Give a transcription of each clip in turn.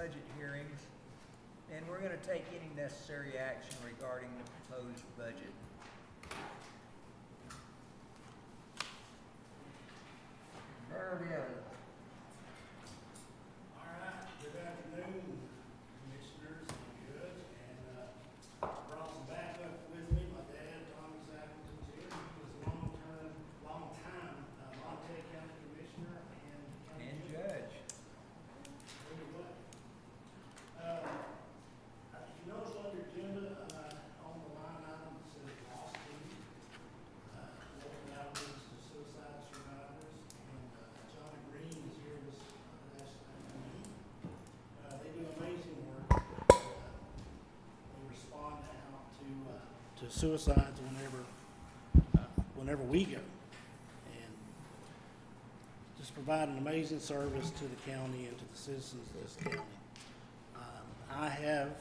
budget hearings, and we're going to take any necessary action regarding the proposed budget. There it is. All right, good afternoon, commissioners and judge, and brought some backup with me. My dad, Thomas Appleton's here. He was a long time Montague County Commissioner and Judge. Very good. If you notice on your agenda, on the line item, it says lost team. Local outreach to suicide survivors, and John Green is here this afternoon. They do amazing work. They respond out to suicides whenever we go, and just provide an amazing service to the county and to the citizens of this county. I have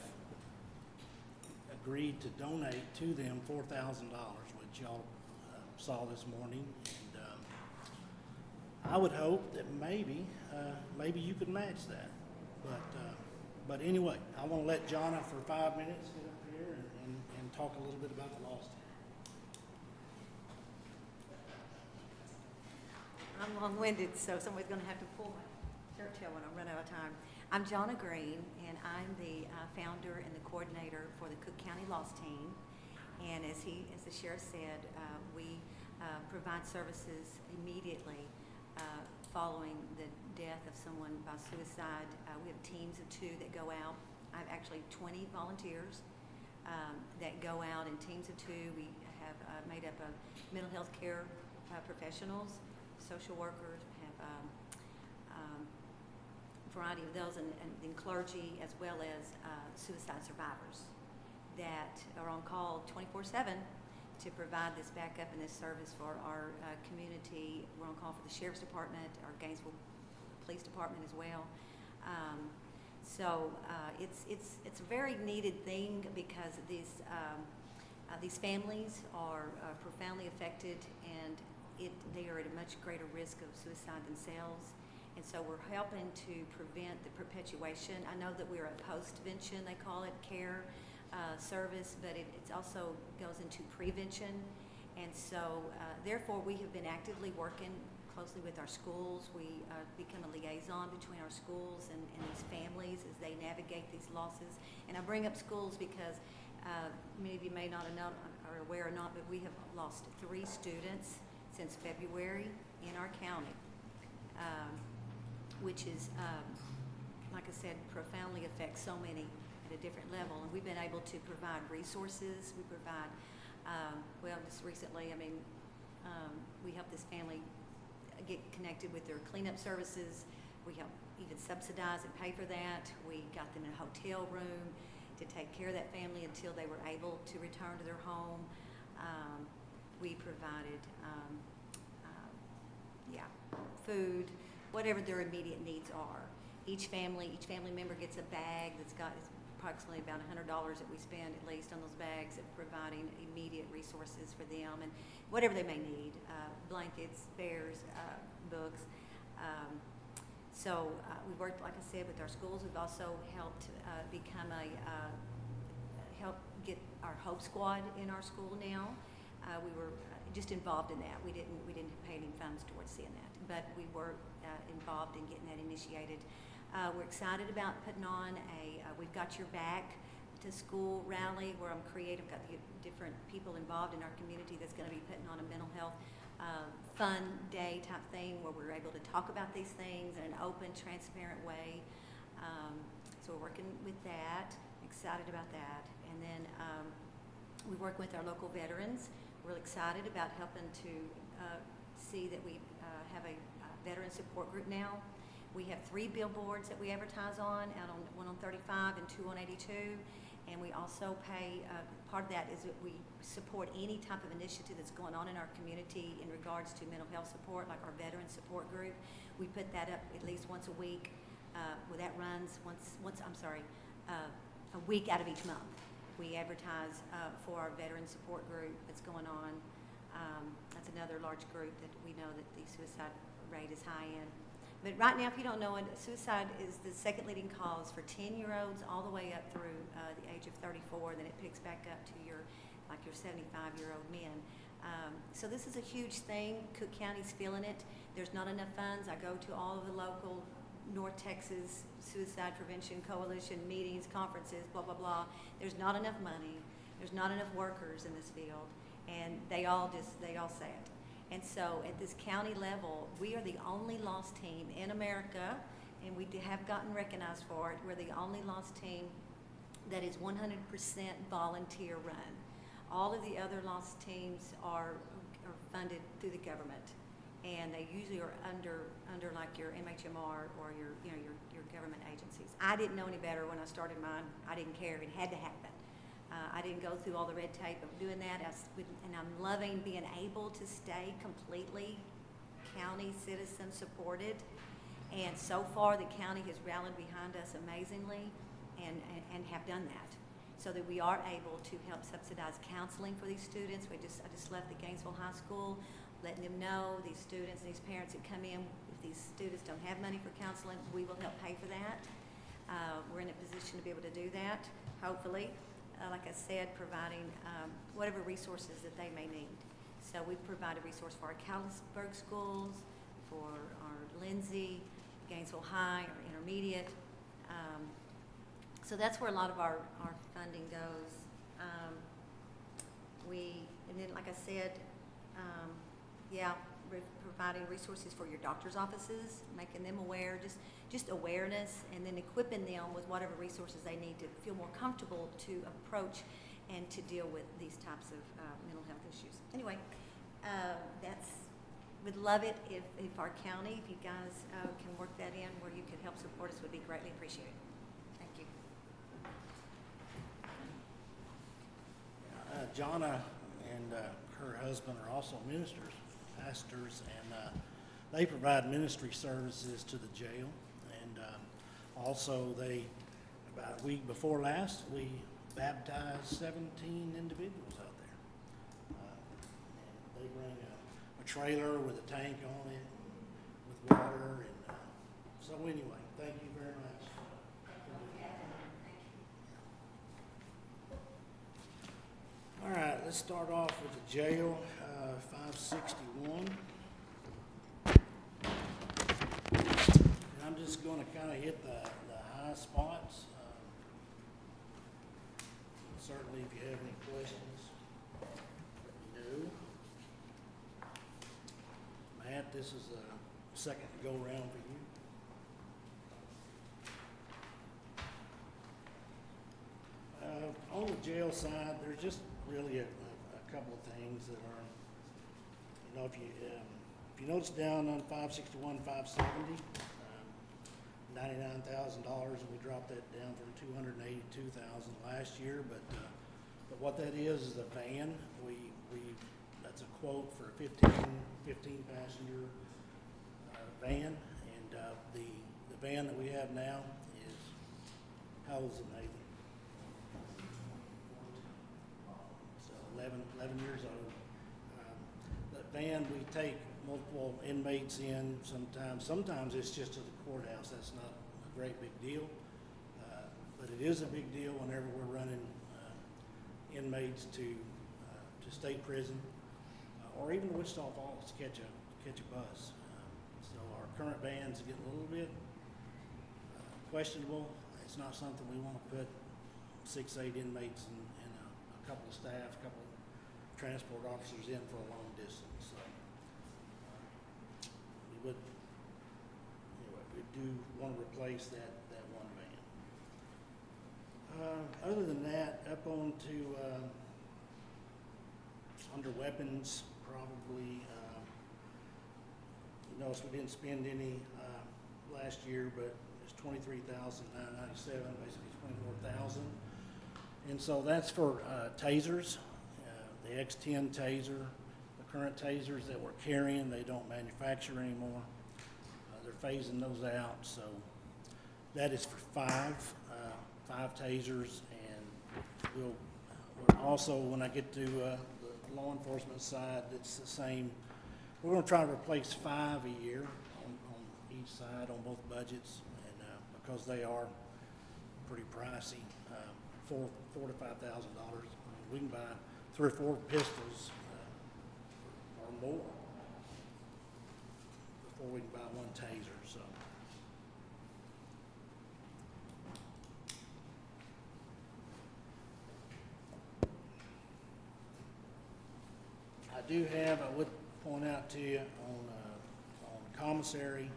agreed to donate to them $4,000, which y'all saw this morning, and I would hope that maybe you could match that. But anyway, I want to let Jonna for 5 minutes get up here and talk a little bit about the lost. I'm long-winded, so somebody's going to have to pull my shirt tail when I run out of time. I'm Jonna Green, and I'm the founder and the coordinator for the Cooke County Lost Team. And as the sheriff said, we provide services immediately following the death of someone by suicide. We have teams of 2 that go out. I have actually 20 volunteers that go out in teams of 2. We have made up of mental health care professionals, social workers, have a variety of those, and clergy, as well as suicide survivors that are on call 24/7 to provide this backup and this service for our community. We're on call for the Sheriff's Department, our Gainesville Police Department as well. So it's a very needed thing, because these families are profoundly affected, and they are at a much greater risk of suicide themselves. And so we're helping to prevent the perpetuation. I know that we're a post-vention, they call it, care service, but it also goes into prevention. And so therefore we have been actively working closely with our schools. We become a liaison between our schools and these families as they navigate these losses. And I bring up schools because many of you may not have known or aware or not, but we have lost 3 students since February in our county, which is, like I said, profoundly affects so many at a different level. And we've been able to provide resources. We provide, just recently, we helped this family get connected with their cleanup services. We helped even subsidize and pay for that. We got them in a hotel room to take care of that family until they were able to return to their home. We provided food, whatever their immediate needs are. Each family member gets a bag that's got approximately about $100 that we spend at least on those bags of providing immediate resources for them and whatever they may need, blankets, bears, books. So we've worked, like I said, with our schools. We've also helped help get our Hope Squad in our school now. We were just involved in that. We didn't pay any funds towards seeing that, but we were involved in getting that initiated. We're excited about putting on a We've Got Your Back to School rally where I've got the different people involved in our community that's going to be putting on a mental health fun day type thing where we're able to talk about these things in an open, transparent way. So we're working with that, excited about that. And then we work with our local veterans. We're really excited about helping to see that we have a veteran support group now. We have 3 billboards that we advertise on, one on 35 and 2 on 82. And we also pay, part of that is that we support any type of initiative that's going on in our community in regards to mental health support, like our veteran support group. We put that up at least once a week. That runs a week out of each month. We advertise for our veteran support group that's going on. That's another large group that we know that the suicide rate is high in. But right now, if you don't know it, suicide is the second leading cause for 10-year-olds all the way up through the age of 34. Then it picks back up to your 75-year-old men. So this is a huge thing. Cooke County's feeling it. There's not enough funds. I go to all of the local North Texas Suicide Prevention Coalition meetings, conferences, blah, blah, blah. There's not enough money. There's not enough workers in this field. And they all say it. And so at this county level, we are the only lost team in America, and we have gotten recognized for it. We're the only lost team that is 100% volunteer run. All of the other lost teams are funded through the government, and they usually are under like your MHMR or your government agencies. I didn't know any better when I started mine. I didn't care. It had to happen. I didn't go through all the red tape of doing that, and I'm loving being able to stay completely county citizen supported. And so far, the county has rallied behind us amazingly, and have done that, so that we are able to help subsidize counseling for these students. I just left the Gainesville High School, letting them know, these students and these parents that come in, if these students don't have money for counseling, we will help pay for that. We're in a position to be able to do that, hopefully. Like I said, providing whatever resources that they may need. So we provide a resource for our Catlettsburg schools, for our Lindsay, Gainesville High, or intermediate. So that's where a lot of our funding goes. And then like I said, providing resources for your doctor's offices, making them aware, just awareness, and then equipping them with whatever resources they need to feel more comfortable to approach and to deal with these types of mental health issues. Anyway, would love it if our county, if you guys can work that in where you could help support us, would be greatly appreciated. Thank you. Jonna and her husband are also ministers, pastors, and they provide ministry services to the jail. And also about a week before last, we baptized 17 individuals out there. And they bring a trailer with a tank on it, with water. And so anyway, thank you very much. All right, let's start off with the jail, 561. And I'm just going to kind of hit the high spots. Certainly, if you have any questions, let me know. Matt, this is the second go around for you. On the jail side, there's just really a couple of things that are, if you notice down on 561, 570, $99,000, and we dropped that down from $282,000 last year. But what that is a van. That's a quote for a 15 passenger van, and the van that we have now is, how old is it, Nathan? So 11 years old. That van, we take multiple inmates in sometimes. Sometimes it's just to the courthouse. That's not a great big deal. But it is a big deal whenever we're running inmates to state prison or even Wichita Falls to catch a bus. So our current van's getting a little bit questionable. It's not something we want to put 6-8 inmates and a couple of staff, a couple of transport officers in for a long distance. So we do want to replace that one van. Other than that, up on to under weapons, probably. You notice we didn't spend any last year, but it's $23,997, basically $24,000. And so that's for tasers, the X10 taser, the current tasers that we're carrying, they don't manufacture anymore. They're phasing those out, so that is for five tasers, and we're also, when I get to the law enforcement side, it's the same. We're going to try to replace 5 a year on each side on both budgets, and because they are pretty pricey, $4,000 to $5,000. We can buy 3 or 4 pistols or more before we can buy 1 taser. So I would point out to you on commissary,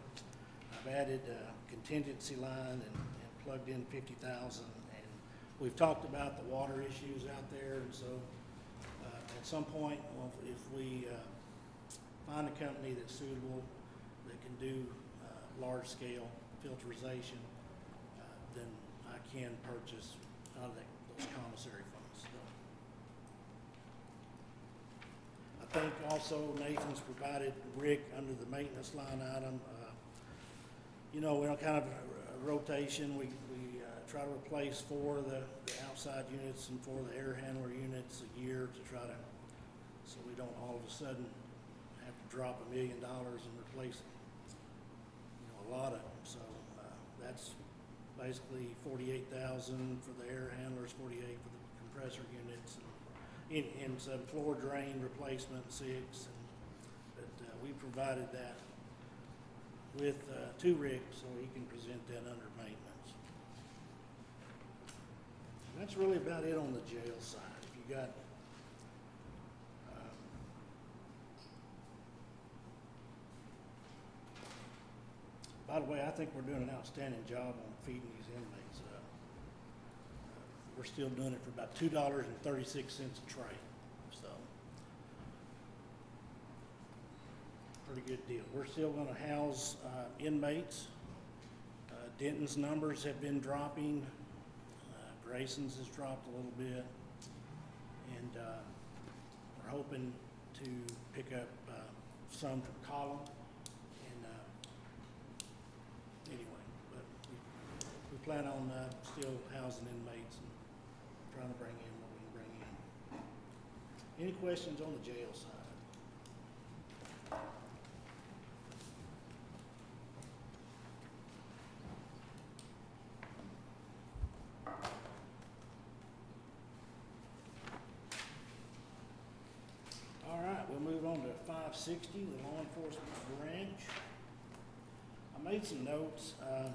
I've added a contingency line and plugged in 50,000. And we've talked about the water issues out there, and so at some point, well, if we find a company that's suitable, that can do large scale filterization, then I can purchase out of those commissary funds. So I think also Nathan's provided Rick under the maintenance line item. You know, we're on kind of a rotation. We try to replace 4 of the outside units and 4 of the air handler units a year to try to, so we don't all of a sudden have to drop $1 million and replace, you know, a lot of them. So that's basically 48,000 for the air handlers, 48 for the compressor units, and some floor drain replacement 6. But we provided that with to Rick so he can present that under maintenance. And that's really about it on the jail side. If you got by the way, I think we're doing an outstanding job on feeding these inmates. We're still doing it for about $2.36 a tray, so pretty good deal. We're still going to house inmates. Denton's numbers have been dropping. Grayson's has dropped a little bit, and we're hoping to pick up some from Column. Anyway, but we plan on still housing inmates and trying to bring in what we can bring in. Any questions on the jail side? All right, we'll move on to 560, the law enforcement branch. I made some notes, kind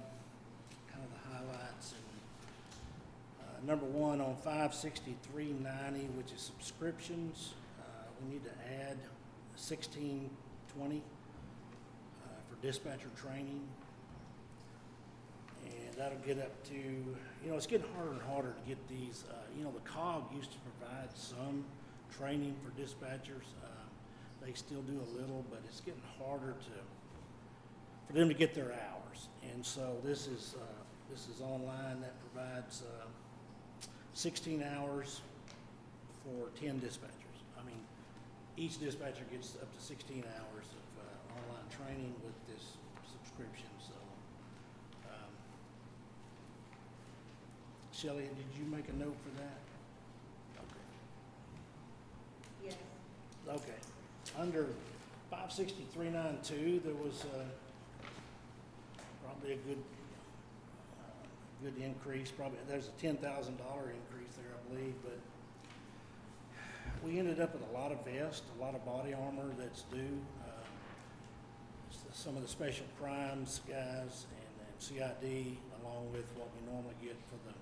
of the highlights. And, number 1 on 563.90, which is subscriptions, we need to add 1620 for dispatcher training. And that'll get up to, you know, it's getting harder and harder to get these. You know, the COG used to provide some training for dispatchers. They still do a little, but it's getting harder for them to get their hours. And so this is online. That provides 16 hours for 10 dispatchers. I mean, each dispatcher gets up to 16 hours of online training with this subscription. So, Shelley, did you make a note for that? Okay. Yes. Okay. Under 563.92, there was probably a good increase. Probably there's a $10,000 increase there, I believe. But we ended up with a lot of vests, a lot of body armor that's due. Some of the special crimes guys and CID, along with what we normally get for the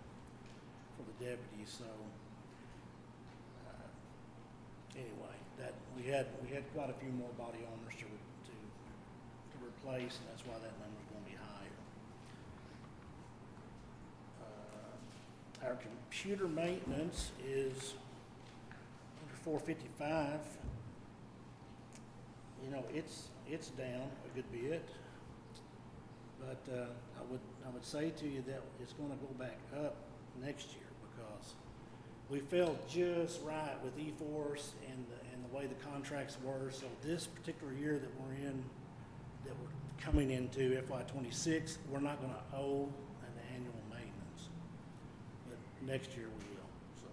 deputies. So anyway, that we had quite a few more body armors to replace, and that's why that number's going to be higher. Our computer maintenance is under 455. You know, it's down a good bit, but I would say to you that it's going to go back up next year because we fell just right with E-Force and the way the contracts were. So this particular year that we're in, that we're coming into FY26, we're not going to owe an annual maintenance, but next year we will. So,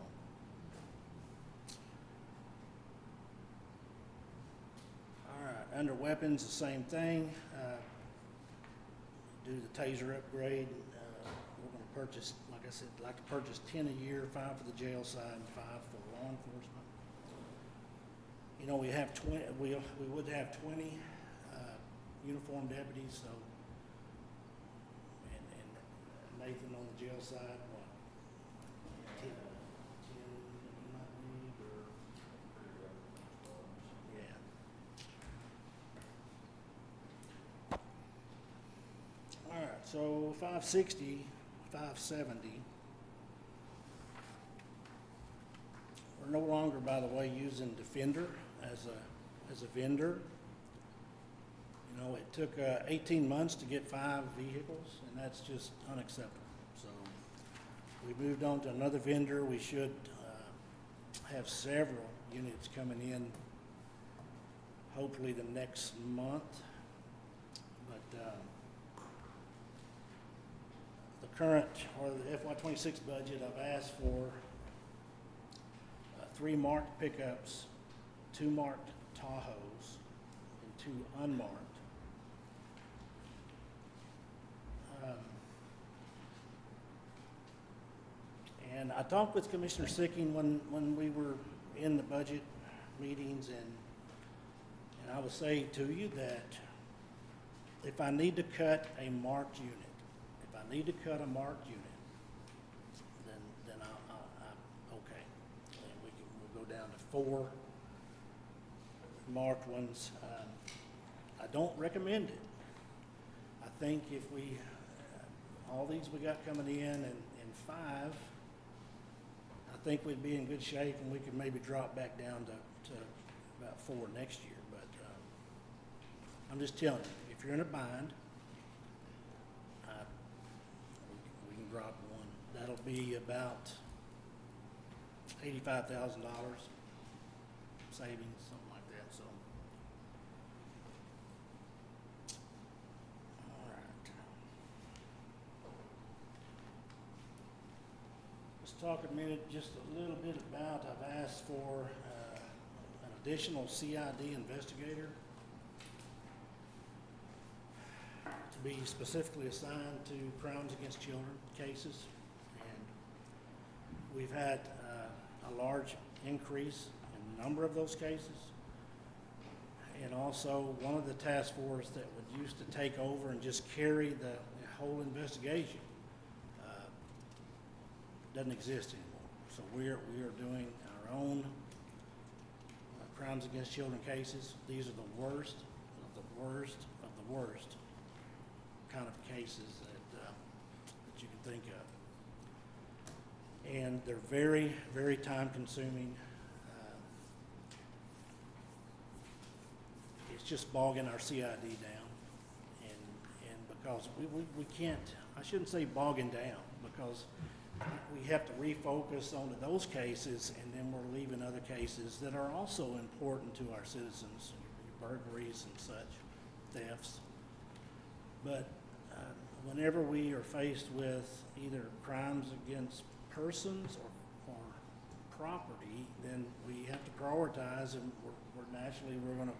all right, under weapons, the same thing. do the taser upgrade. We're gonna purchase, like I said, like to purchase 10 a year, 5 for the jail side and 5 for law enforcement. You know, we have 20, we would have 20 uniformed deputies, so, and Nathan on the jail side, what? 10 you might need, or, yeah. All right, so 560, 570. We're no longer, by the way, using Defender as a vendor. You know, it took 18 months to get 5 vehicles, and that's just unacceptable. So we moved on to another vendor. We should have several units coming in, hopefully the next month. But the current, or the FY26 budget, I've asked for 3 marked pickups, 2 marked Tahoes, and 2 unmarked. And I talked with Commissioner Sicking when we were in the budget meetings, and I will say to you that if I need to cut a marked unit, then I'm okay. And we'll go down to 4 marked ones. I don't recommend it. I think if we, all these we got coming in and 5, I think we'd be in good shape, and we could maybe drop back down to about 4 next year. But I'm just telling you, if you're in a bind, we can drop 1. That'll be about $85,000 savings, something like that. So, all right. Let's talk a minute, just a little bit about, I've asked for an additional CID investigator to be specifically assigned to crimes against children cases. And we've had a large increase in the number of those cases. And also, one of the task force that would used to take over and just carry the whole investigation doesn't exist anymore. So we are doing our own crimes against children cases. These are the worst of the worst of the worst kind of cases that you can think of. And they're very, very time consuming. It's just bogging our CID down. And because we can't, I shouldn't say bogging down, because we have to refocus on those cases, and then we're leaving other cases that are also important to our citizens, burglaries and such, thefts. But whenever we are faced with either crimes against persons or property, then we have to prioritize, and we're naturally, we're going to,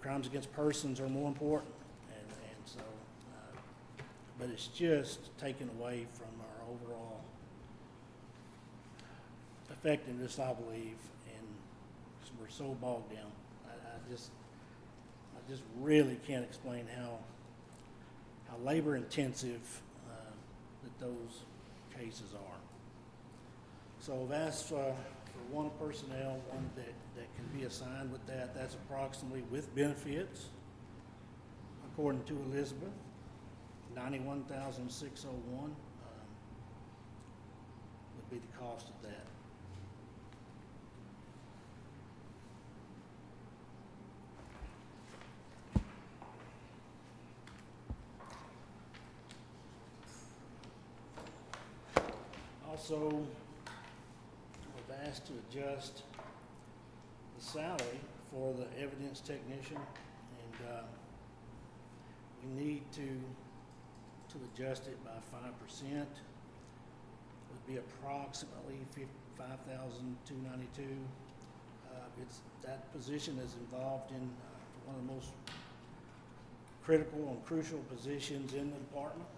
crimes against persons are more important. And so, but it's just taken away from our overall effectiveness, I believe, and we're so bogged down. I just really can't explain how labor intensive that those cases are. So I've asked for 1 personnel, one that can be assigned with that. That's approximately, with benefits, according to Elizabeth, $91,601 would be the cost of that. Also, we've asked to adjust the salary for the evidence technician, and we need to adjust it by 5%. It would be approximately $5,292. That position is involved in one of the most critical and crucial positions in the department.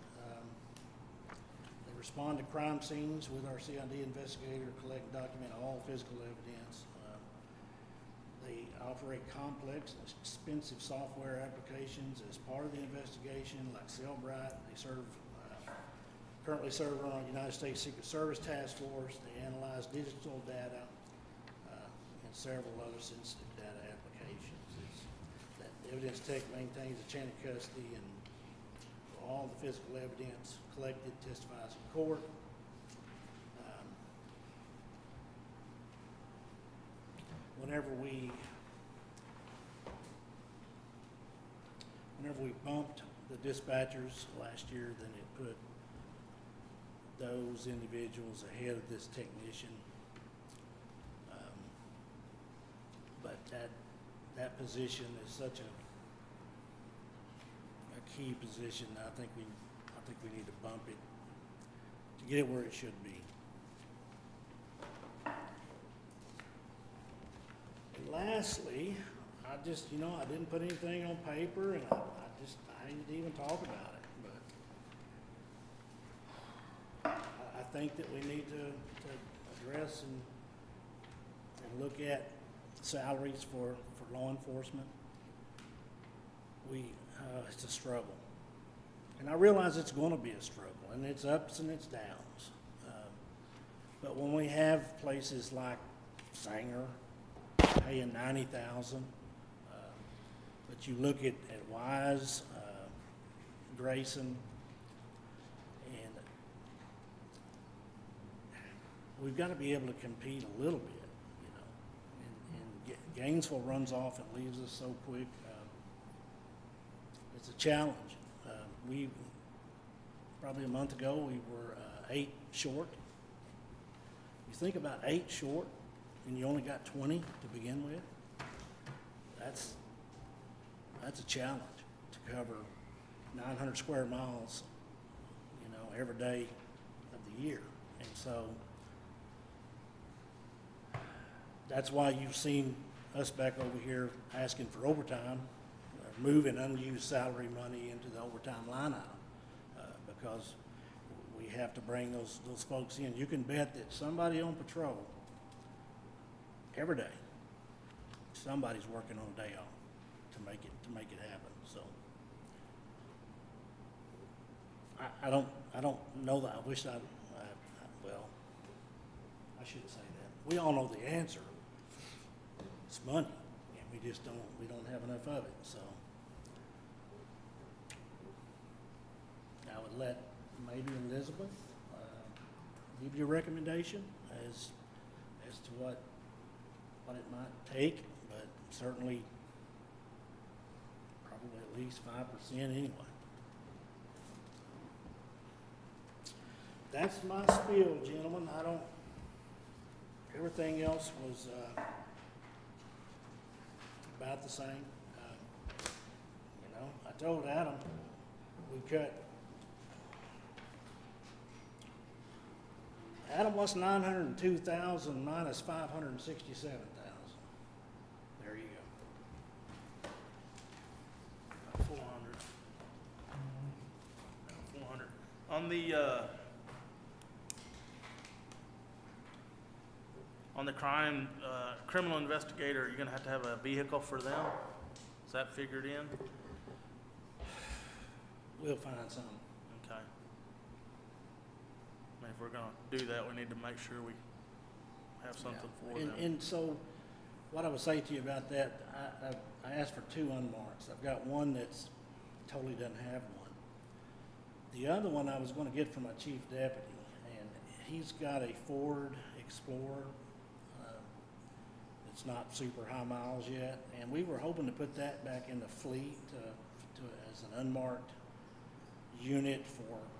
They respond to crime scenes with our CID investigator, collect and document all physical evidence. They operate complex and expensive software applications as part of the investigation, like Cellbrite. They currently serve on our United States Secret Service Task Force. They analyze digital data and several other sensitive data applications. That evidence tech maintains a chain of custody, and all the physical evidence collected testifies in court. Whenever we bumped the dispatchers last year, then it put those individuals ahead of this technician. But that position is such a key position. I think we need to bump it to get it where it should be. And lastly, I didn't put anything on paper, and I didn't even talk about it, but I think that we need to address and look at salaries for law enforcement. It's a struggle, and I realize it's going to be a struggle, and it's ups and it's downs. But when we have places like Sanger paying $90,000, but you look at Wise, Grayson, and we've got to be able to compete a little bit, and Gainesville runs off and leaves us so quick. It's a challenge. We probably a month ago we were 8 short. You think about 8 short, and you only got 20 to begin with. That's a challenge to cover 900 square miles, every day of the year. And so that's why you've seen us back over here asking for overtime, moving unused salary money into the overtime line item, because we have to bring those folks in. You can bet that somebody on patrol every day, somebody's working on a day off to make it happen. So I don't know that. I wish well, I shouldn't say that. We all know the answer. It's money, and we don't have enough of it. So I would let maybe Elizabeth give you a recommendation as to what it might take, but certainly probably at least 5% anyway. That's my spiel, gentlemen. Everything else was about the same. I told Adam we cut. Adam, what's 902,000 minus 567,000? There you go. 400. 400. On the criminal investigator, you're going to have a vehicle for them? Is that figured in? We'll find something. Okay. I mean, if we're going to do that, we need to make sure we have something for them. And so what I would say to you about that, I asked for 2 unmarks. I've got one that's totally doesn't have one. The other one I was going to get from my chief deputy, and he's got a Ford Explorer. It's not super high miles yet, and we were hoping to put that back in the fleet as an unmarked unit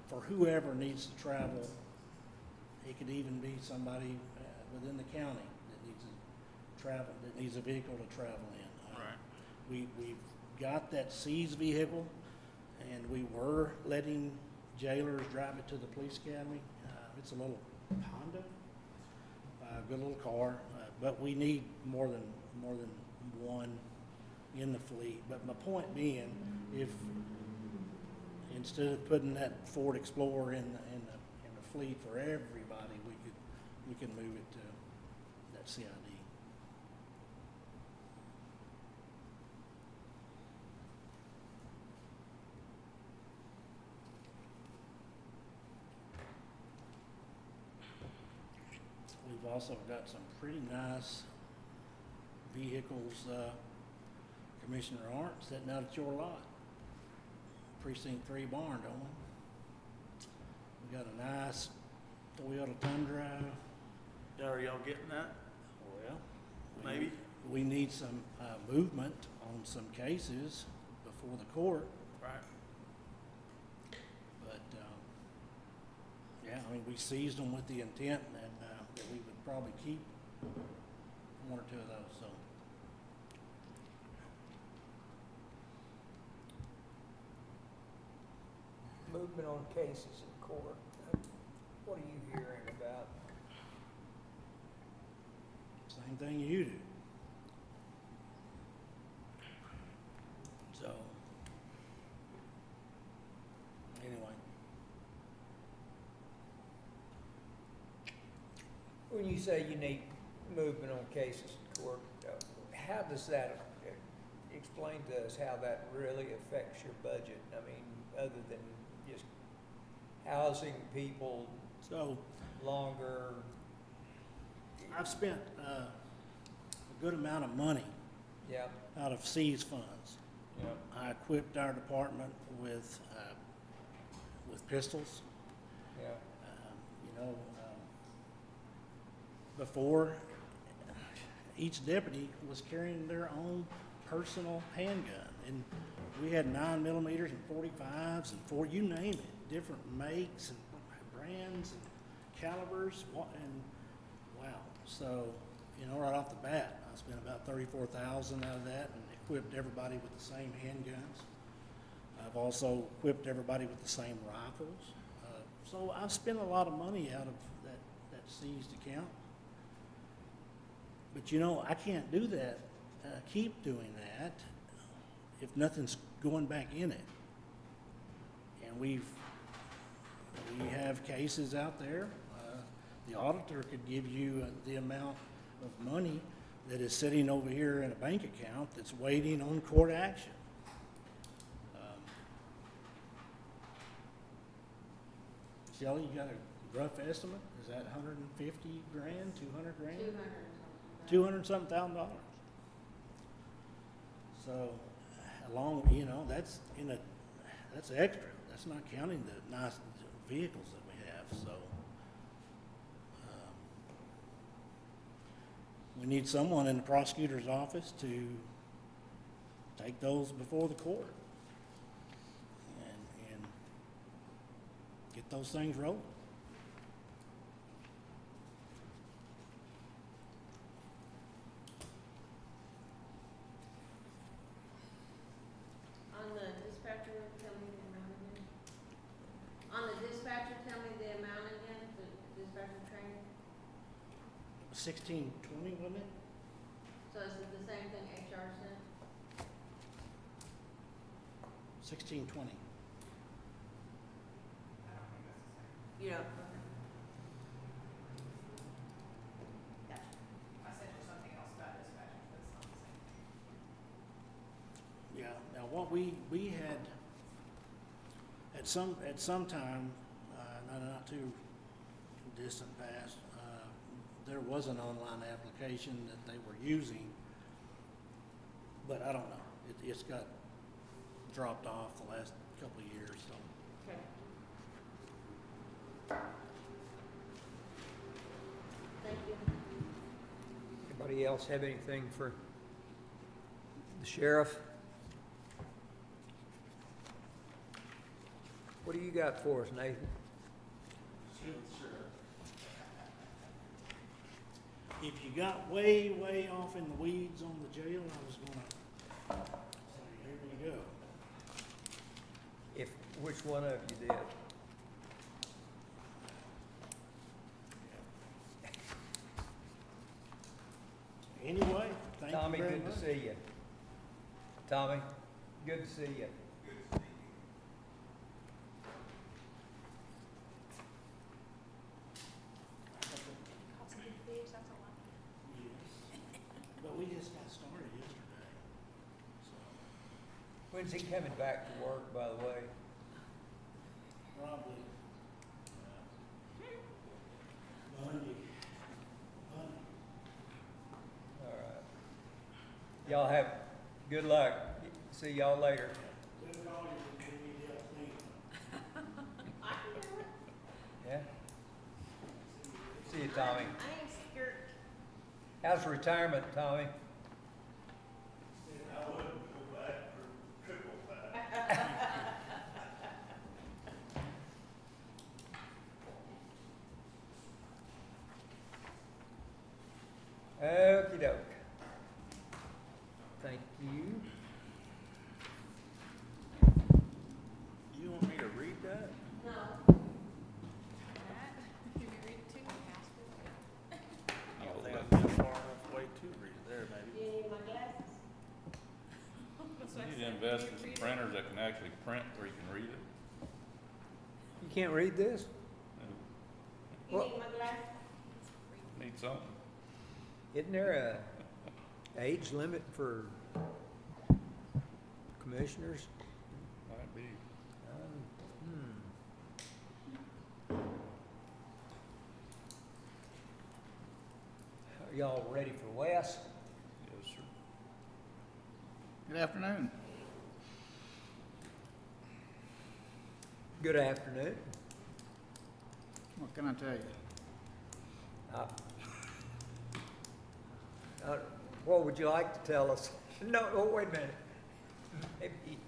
for whoever needs to travel. It could even be somebody within the county that needs a vehicle to travel in. Right. We've got that seized vehicle, and we were letting jailers drive it to the police academy. It's a little Honda, a good little car, but we need more than one in the fleet. But my point being, if instead of putting that Ford Explorer in the fleet for everybody, we could move it to that CID. We've also got some pretty nice vehicles, Commissioner Arndt, sitting out at your lot. Precinct 3 barn, don't we? We got a nice Toyota Tundra. Are y'all getting that? Well, Maybe. we need some movement on some cases before the court, Right. but yeah, I mean, we seized them with the intent that we would probably keep one or two of those. So Movement on cases in court. What are you hearing about? same thing you do. So anyway. When you say you need movement on cases in court, how does that, explain to us how that really affects your budget? I mean, other than just housing people So longer. I've spent a good amount of money Yeah, out of seized funds. yeah, I equipped our department with pistols. yeah. Before, each deputy was carrying their own personal handgun, and we had 9mm and 45s and you name it, different makes and brands and calibers, and wow. So, right off the bat, I spent about $34,000 out of that and equipped everybody with the same handguns. I've also equipped everybody with the same rifles. So I've spent a lot of money out of that seized account. But I can't do that, keep doing that if nothing's going back in it. And we have cases out there. The auditor could give you the amount of money that is sitting over here in a bank account that's waiting on court action. Shelley, you got a rough estimate? Is that 150 grand, 200 grand? 200-something thousand dollars. So, that's extra. That's not counting the nice vehicles that we have. So, we need someone in the prosecutor's office to take those before the court and get those things rolling. On the dispatcher, tell me the amount again. On the dispatcher, tell me the amount again, the dispatcher training. 1620, wasn't it? So is it the same thing HR said? 1620. You know. I sent you something else about dispatchers, but it's not the same. Yeah. Now, what we had at some time, not too distant past, there was an online application that they were using, but I don't know. It's got dropped off the last couple of years. So. Okay. Thank you. Anybody else have anything for the sheriff? What do you got for us, Nathan? If you got way off in the weeds on the jail, I was gonna say, here you go. Which one of you did? Anyway, thank Tommy, you very good much. to see you. Tommy, good to see you. Caught some big fish, that's all I can. Yes. But we just got started yesterday, so When's he coming back to work, by the way? probably, Monday. All right. Y'all have good luck. See y'all later. We'll call you when we need help cleaning. I can do it. Yeah? See you, Tommy. I ain't scared. How's retirement, Tommy? I wouldn't go back for triple that. Okey doke. Thank you. You want me to read that? No. That, if you read it too, you have to. I don't think I've been far enough away to read it there, Do maybe. you need my glasses? That's what I You need to said. invest Can in you some read it? printers that can actually print where you can read it. You can't read this? You Well- need my glasses? Need something. Isn't there a age limit for commissioners? Might be. Are y'all ready for Wes? Yes, sir. Good afternoon. Good afternoon. What can I tell you? What would you like to tell us? No, oh, wait a minute. Maybe,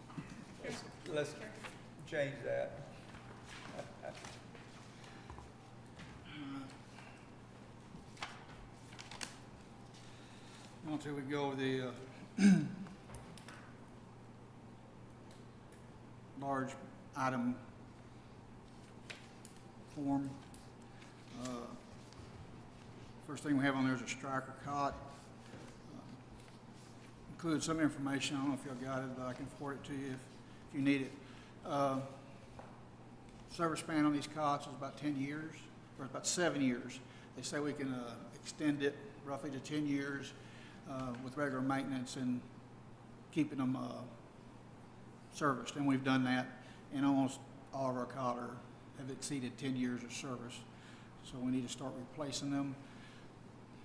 let's change that. Until we go over the large item form. First thing we have on there is a striker cot. Includes some information, I don't know if y'all got it, but I can forward it to you if you need it. Service span on these cots is about 10 years, or about 7 years. They say we can extend it roughly to 10 years with regular maintenance and keeping them serviced. And we've done that, and almost all of our cot have exceeded 10 years of service. So we need to start replacing them.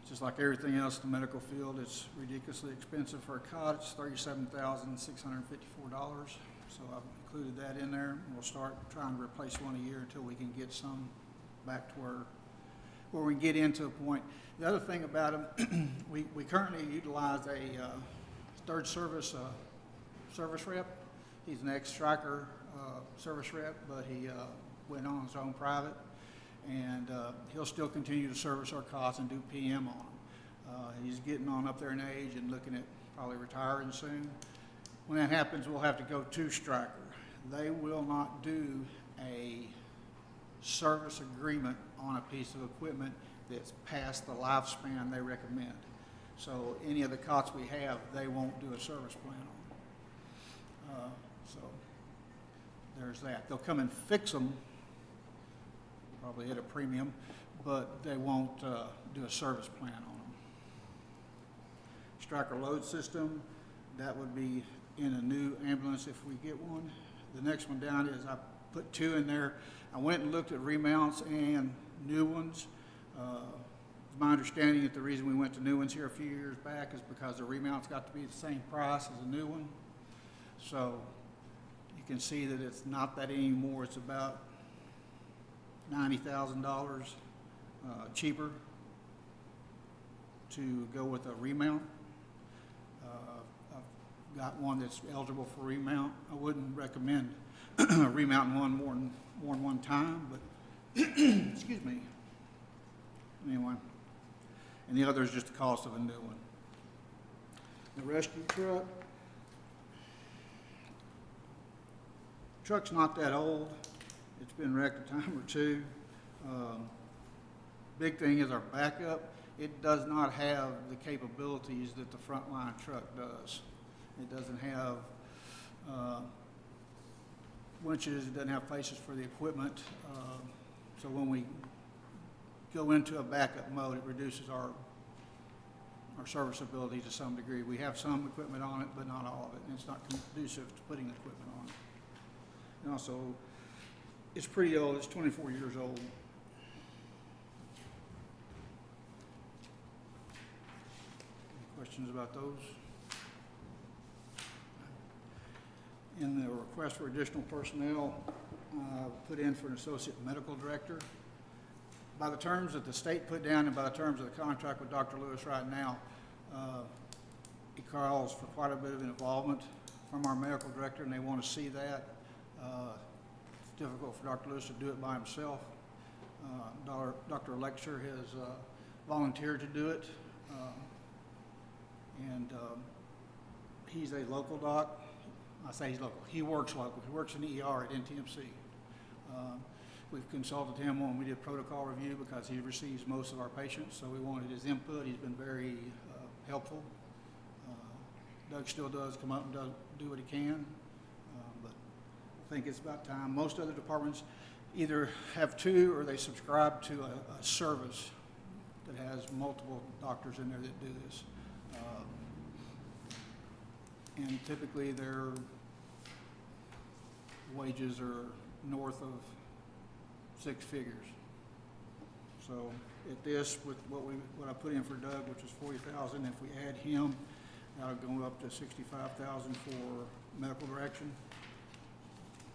Just like everything else in the medical field, it's ridiculously expensive for a cot. It's $37,654. So I've included that in there. We'll start trying to replace one a year until we can get some back to where we can get into a point. The other thing about them, we currently utilize a third service rep. He's an ex-Striker service rep, but he went on his own private. And he'll still continue to service our cots and do PM on them. He's getting on up there in age and looking at probably retiring soon. When that happens, we'll have to go to Striker. They will not do a service agreement on a piece of equipment that's past the lifespan they recommend. So any of the cots we have, they won't do a service plan on. So there's that. They'll come and fix them, probably at a premium, but they won't do a service plan on them. Striker load system, that would be in a new ambulance if we get one. The next one down is I put 2 in there. I went and looked at remounts and new ones. It's my understanding that the reason we went to new ones here a few years back is because the remounts got to be the same price as a new one. So you can see that it's not that anymore. It's about $90,000 cheaper to go with a remount. I've got one that's eligible for remount. I wouldn't recommend remounting one more than one time, but excuse me. Anyway, and the other is just the cost of a new one. The rescue truck. Truck's not that old. It's been wrecked a time or two. Big thing is our backup. It does not have the capabilities that the frontline truck does. It doesn't have winches, it doesn't have places for the equipment. So when we go into a backup mode, it reduces our serviceability to some degree. We have some equipment on it, but not all of it, and it's not conducive to putting equipment on it. And also, it's pretty old, it's 24 years old. Any questions about those? In the request for additional personnel, put in for an associate medical director. By the terms that the state put down and by the terms of the contract with Dr. Lewis right now, it calls for quite a bit of involvement from our medical director, and they want to see that. It's difficult for Dr. Lewis to do it by himself. Dr. Lecture has volunteered to do it, and he's a local doc. I say he's local. He works local. He works in the ER at NTMC. We've consulted him when we did protocol review because he receives most of our patients, so we wanted his input. He's been very helpful. Doug still does come up and do what he can, but I think it's about time. Most other departments either have two or they subscribe to a service that has multiple doctors in there that do this. And typically their wages are north of 6 figures. So at this, with what I put in for Doug, which is $40,000, if we add him, that'll go up to $65,000 for medical direction.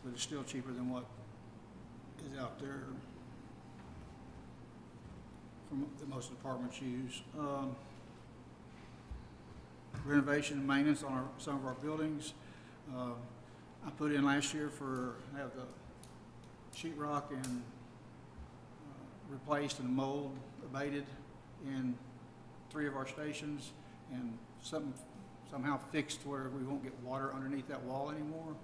But it's still cheaper than what is out there from that most departments use. Renovation and maintenance on some of our buildings. I put in last year for have the sheetrock and replaced and mold abated in 3 of our stations, and somehow fixed where we won't get water underneath that wall anymore.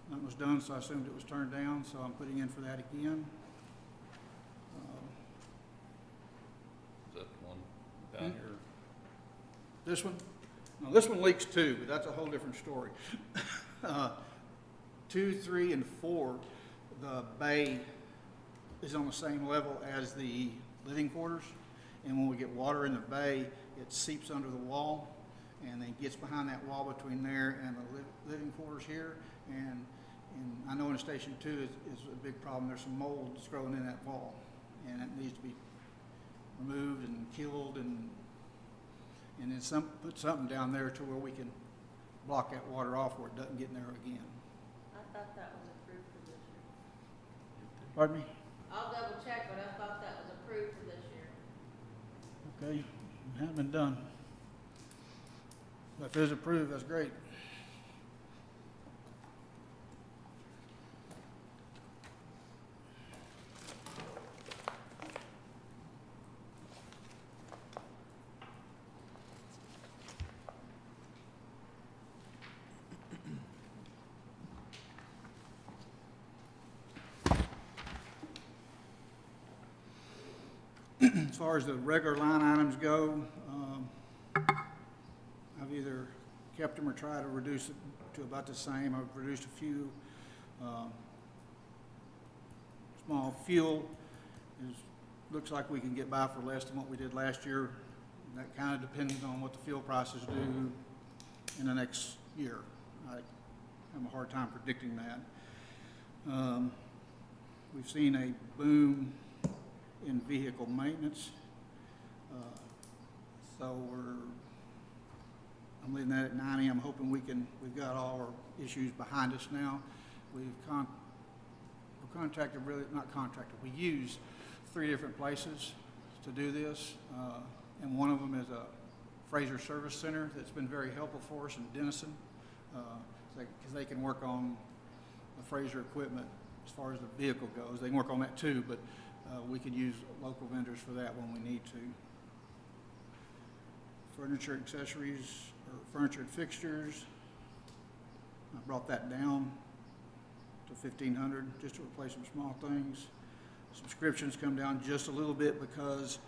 That was done, so I assumed it was turned down, so I'm putting in for that again. Is that the one down here? This one? No, this one leaks too, but that's a whole different story. 2, 3, and 4, the bay is on the same level as the living quarters. And when we get water in the bay, it seeps under the wall and then gets behind that wall between there and the living quarters here. And I know in Station 2 is a big problem. There's some mold that's growing in that wall, and it needs to be removed and killed, and then put something down there to where we can block that water off where it doesn't get in there again. I thought that was approved for this year. Pardon me? I'll double check, but I thought that was approved for this year. Okay, it hasn't been done. But if it's approved, that's great. As far as the regular line items go, I've either kept them or tried to reduce it to about the same. I've reduced a few. Small fuel looks like we can get by for less than what we did last year. That kind of depends on what the fuel prices do in the next year. I have a hard time predicting that. We've seen a boom in vehicle maintenance. So I'm leaving that at 90. I'm hoping we've got all our issues behind us now. We're contracted, we use 3 different places to do this. And one of them is a Fraser Service Center that's been very helpful for us in Denison, because they can work on the Fraser equipment as far as the vehicle goes. They can work on that too, but we could use local vendors for that when we need to. Furniture accessories, or furniture and fixtures, I brought that down to $1,500 just to replace some small things. Subscriptions come down just a little bit because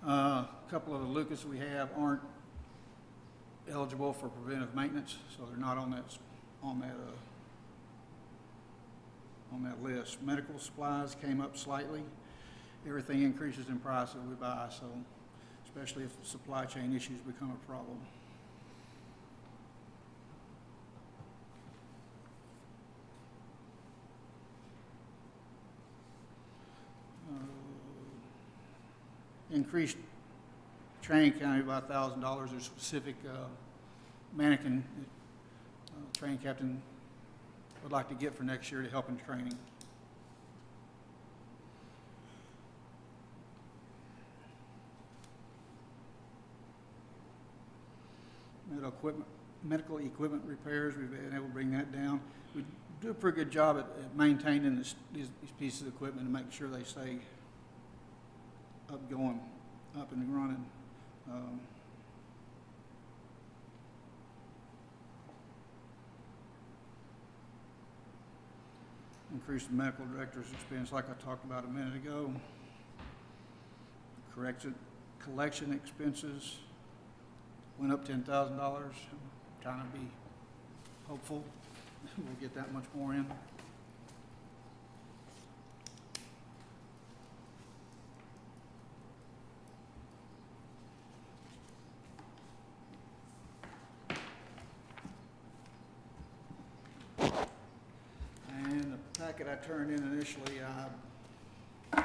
a couple of the Lucas we have aren't eligible for preventive maintenance, so they're not on that list. Medical supplies came up slightly. Everything increases in price that we buy, so especially if supply chain issues become a problem. Increased training county by $1,000. There's specific mannequin training captain would like to get for next year to help in training. Medical equipment repairs, we've been able to bring that down. We do a pretty good job at maintaining these pieces of equipment and making sure they stay up and running. Increase the medical director's expense, like I talked about a minute ago. Collection expenses went up $10,000. I'm trying to be hopeful we'll get that much more in. And the packet I turned in initially, I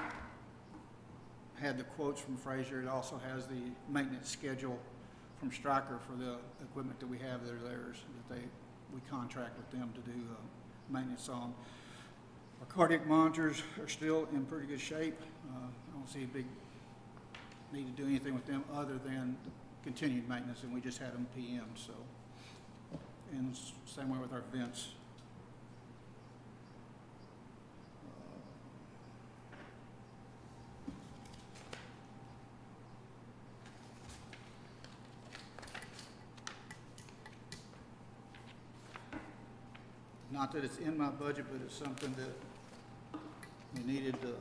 had the quotes from Frazier. It also has the maintenance schedule from Stryker for the equipment that we have that are theirs, that we contract with them to do maintenance on. Our cardiac monitors are still in pretty good shape. I don't see a big need to do anything with them other than continued maintenance, and we just had them PM. So, and same way with our vents. Not that it's in my budget, but it's something that we needed to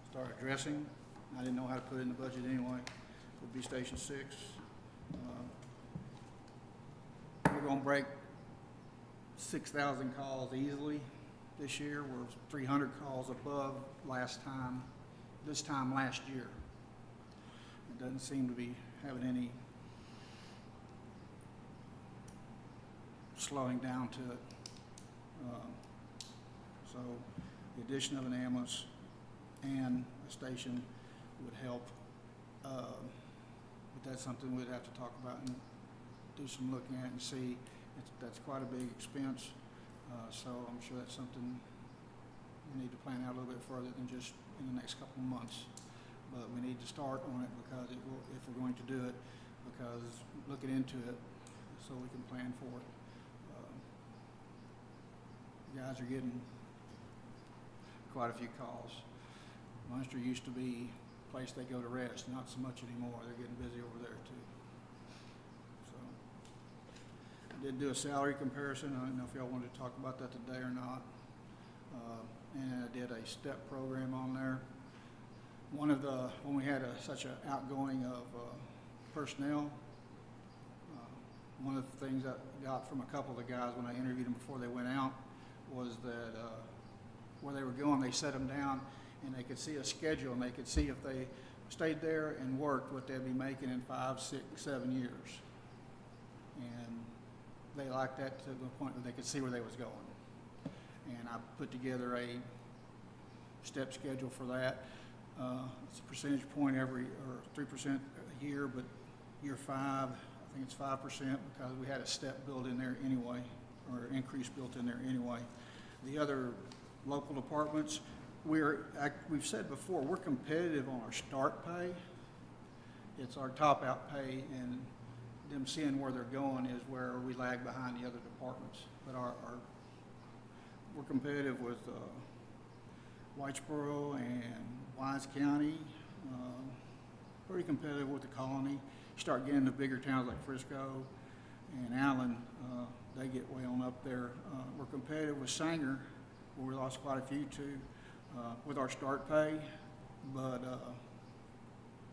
start addressing. I didn't know how to put it in the budget anyway. Would be Station 6. We're going to break 6,000 calls easily this year. We're 300 calls above this time last year. It doesn't seem to be having any slowing down to it. So the addition of an ambulance and a station would help. But that's something we'd have to talk about and do some looking at and see. That's quite a big expense. So I'm sure that's something we need to plan out a little bit further than just in the next couple of months. But we need to start on it because it will, if we're going to do it, because looking into it so we can plan for it. Guys are getting quite a few calls. Munster used to be a place they go to rest, not so much anymore. They're getting busy over there too. So I did do a salary comparison. I don't know if y'all wanted to talk about that today or not. And I did a step program on there. When we had such an outgoing of personnel, one of the things I got from a couple of the guys when I interviewed them before they went out was that where they were going, they set them down and they could see a schedule and they could see if they stayed there and worked what they'd be making in 5, 6, 7 years. And they liked that to the point where they could see where they was going. And I put together a step schedule for that. It's a percentage point or 3% a year, but year 5, I think it's 5% because we had a step built in there anyway, or increase built in there anyway. The other local departments, we've said before, we're competitive on our start pay. It's our top out pay, and them seeing where they're going is where we lag behind the other departments. But we're competitive with Whitesboro and Wise County, pretty competitive with the Colony. You start getting to bigger towns like Frisco and Allen, they get way on up there. We're competitive with Sanger, where we lost quite a few too, with our start pay, but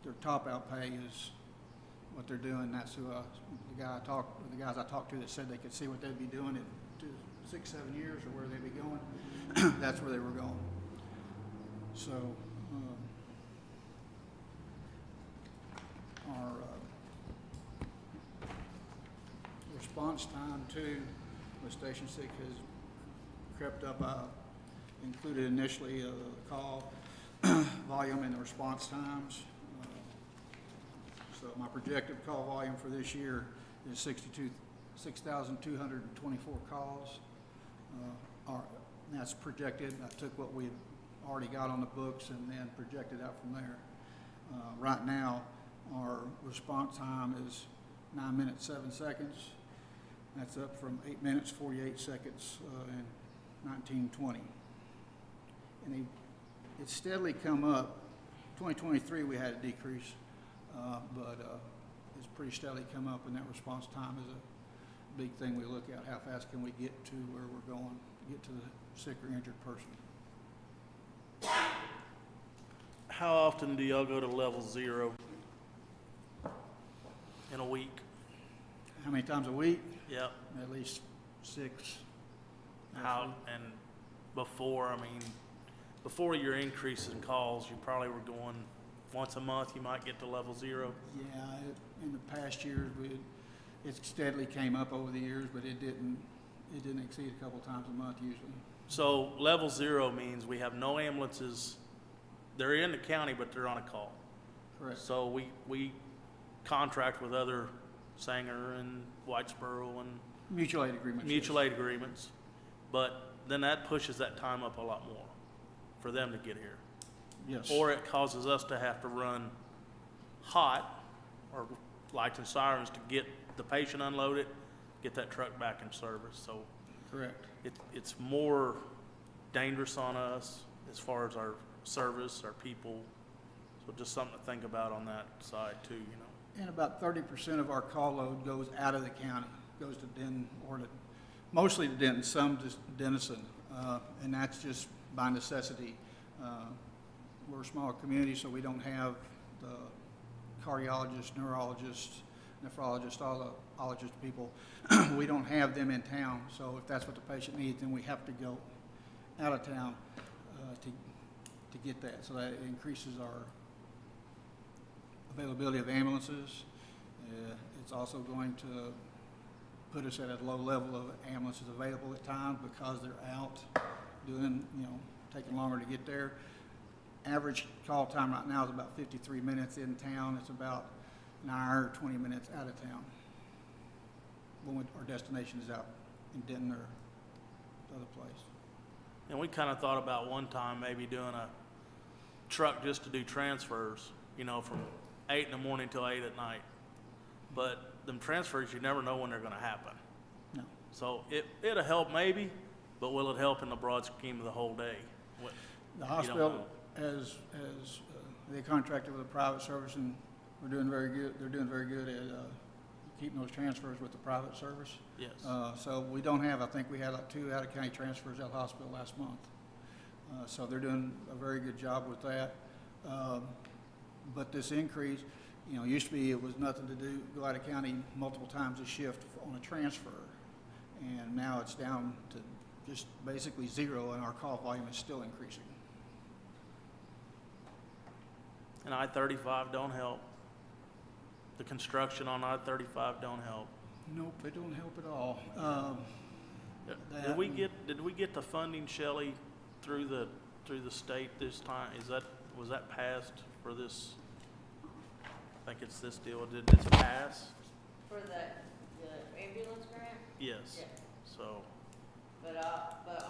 their top out pay is what they're doing. That's who the guys I talked to that said they could see what they'd be doing in 6, 7 years or where they'd be going. That's where they were going. So our response time too with Station 6 has crept up. I included initially the call volume and the response times. So my projected call volume for this year is 6,224 calls. That's projected. I took what we already got on the books and then projected out from there. Right now, our response time is 9 minutes, 7 seconds. That's up from 8 minutes, 48 seconds in 1920. And it's steadily come up. 2023, we had a decrease, but it's pretty steadily come up, and that response time is a big thing we look at. How fast can we get to where we're going, get to the sick or injured person? How often do y'all go to level 0 in a week? How many times a week? Yep. At least 6. How, and before your increase in calls, you probably were going once a month, you might get to level 0. Yeah, in the past years, it steadily came up over the years, but it didn't exceed a couple times a month usually. So level 0 means we have no ambulances. They're in the county, but they're on a call. Correct. So we contract with other Sanger and Whitesboro and Mutual aid agreements. mutual aid agreements, but then that pushes that time up a lot more for them to get here. Yes. Or it causes us to have to run hot or lights and sirens to get the patient unloaded, get that truck back in service. So Correct. it's more dangerous on us as far as our service, our people. So just something to think about on that side too, you know. And about 30% of our call load goes out of the county, goes to Denton mostly to Denton, some to Denison, and that's just by necessity. We're a small community, so we don't have the cardiologists, neurologists, nephrologists, all the ologist people. We don't have them in town, so if that's what the patient needs, then we have to go out of town to get that. So that increases our availability of ambulances. It's also going to put us at a low level of ambulances available at times because they're out doing, taking longer to get there. Average call time right now is about 53 minutes in town. It's about an hour or 20 minutes out of town when our destination is out in Denton or the other place. And we kind of thought about one time maybe doing a truck just to do transfers, from 8 in the morning till 8 at night. But them transfers, you never know when they're going to happen. No. So it'll help maybe, but will it help in the broad scheme of the whole day? The hospital they contracted with a private service, and we're doing very good. They're doing very good at keeping those transfers with the private service. Yes. So we don't have. I think we had like 2 out-of-county transfers out of the hospital last month. So they're doing a very good job with that. But this increase, used to be it was nothing to do, go out of county multiple times a shift on a transfer, and now it's down to just basically 0, and our call volume is still increasing. And I-35 don't help. The construction on I-35 don't help. Nope, they don't help at all. Did we get the funding, Shelley, through the state this time? Was that passed for this? I think it's this deal. Did this pass? For the ambulance grant? Yes. Yeah. So But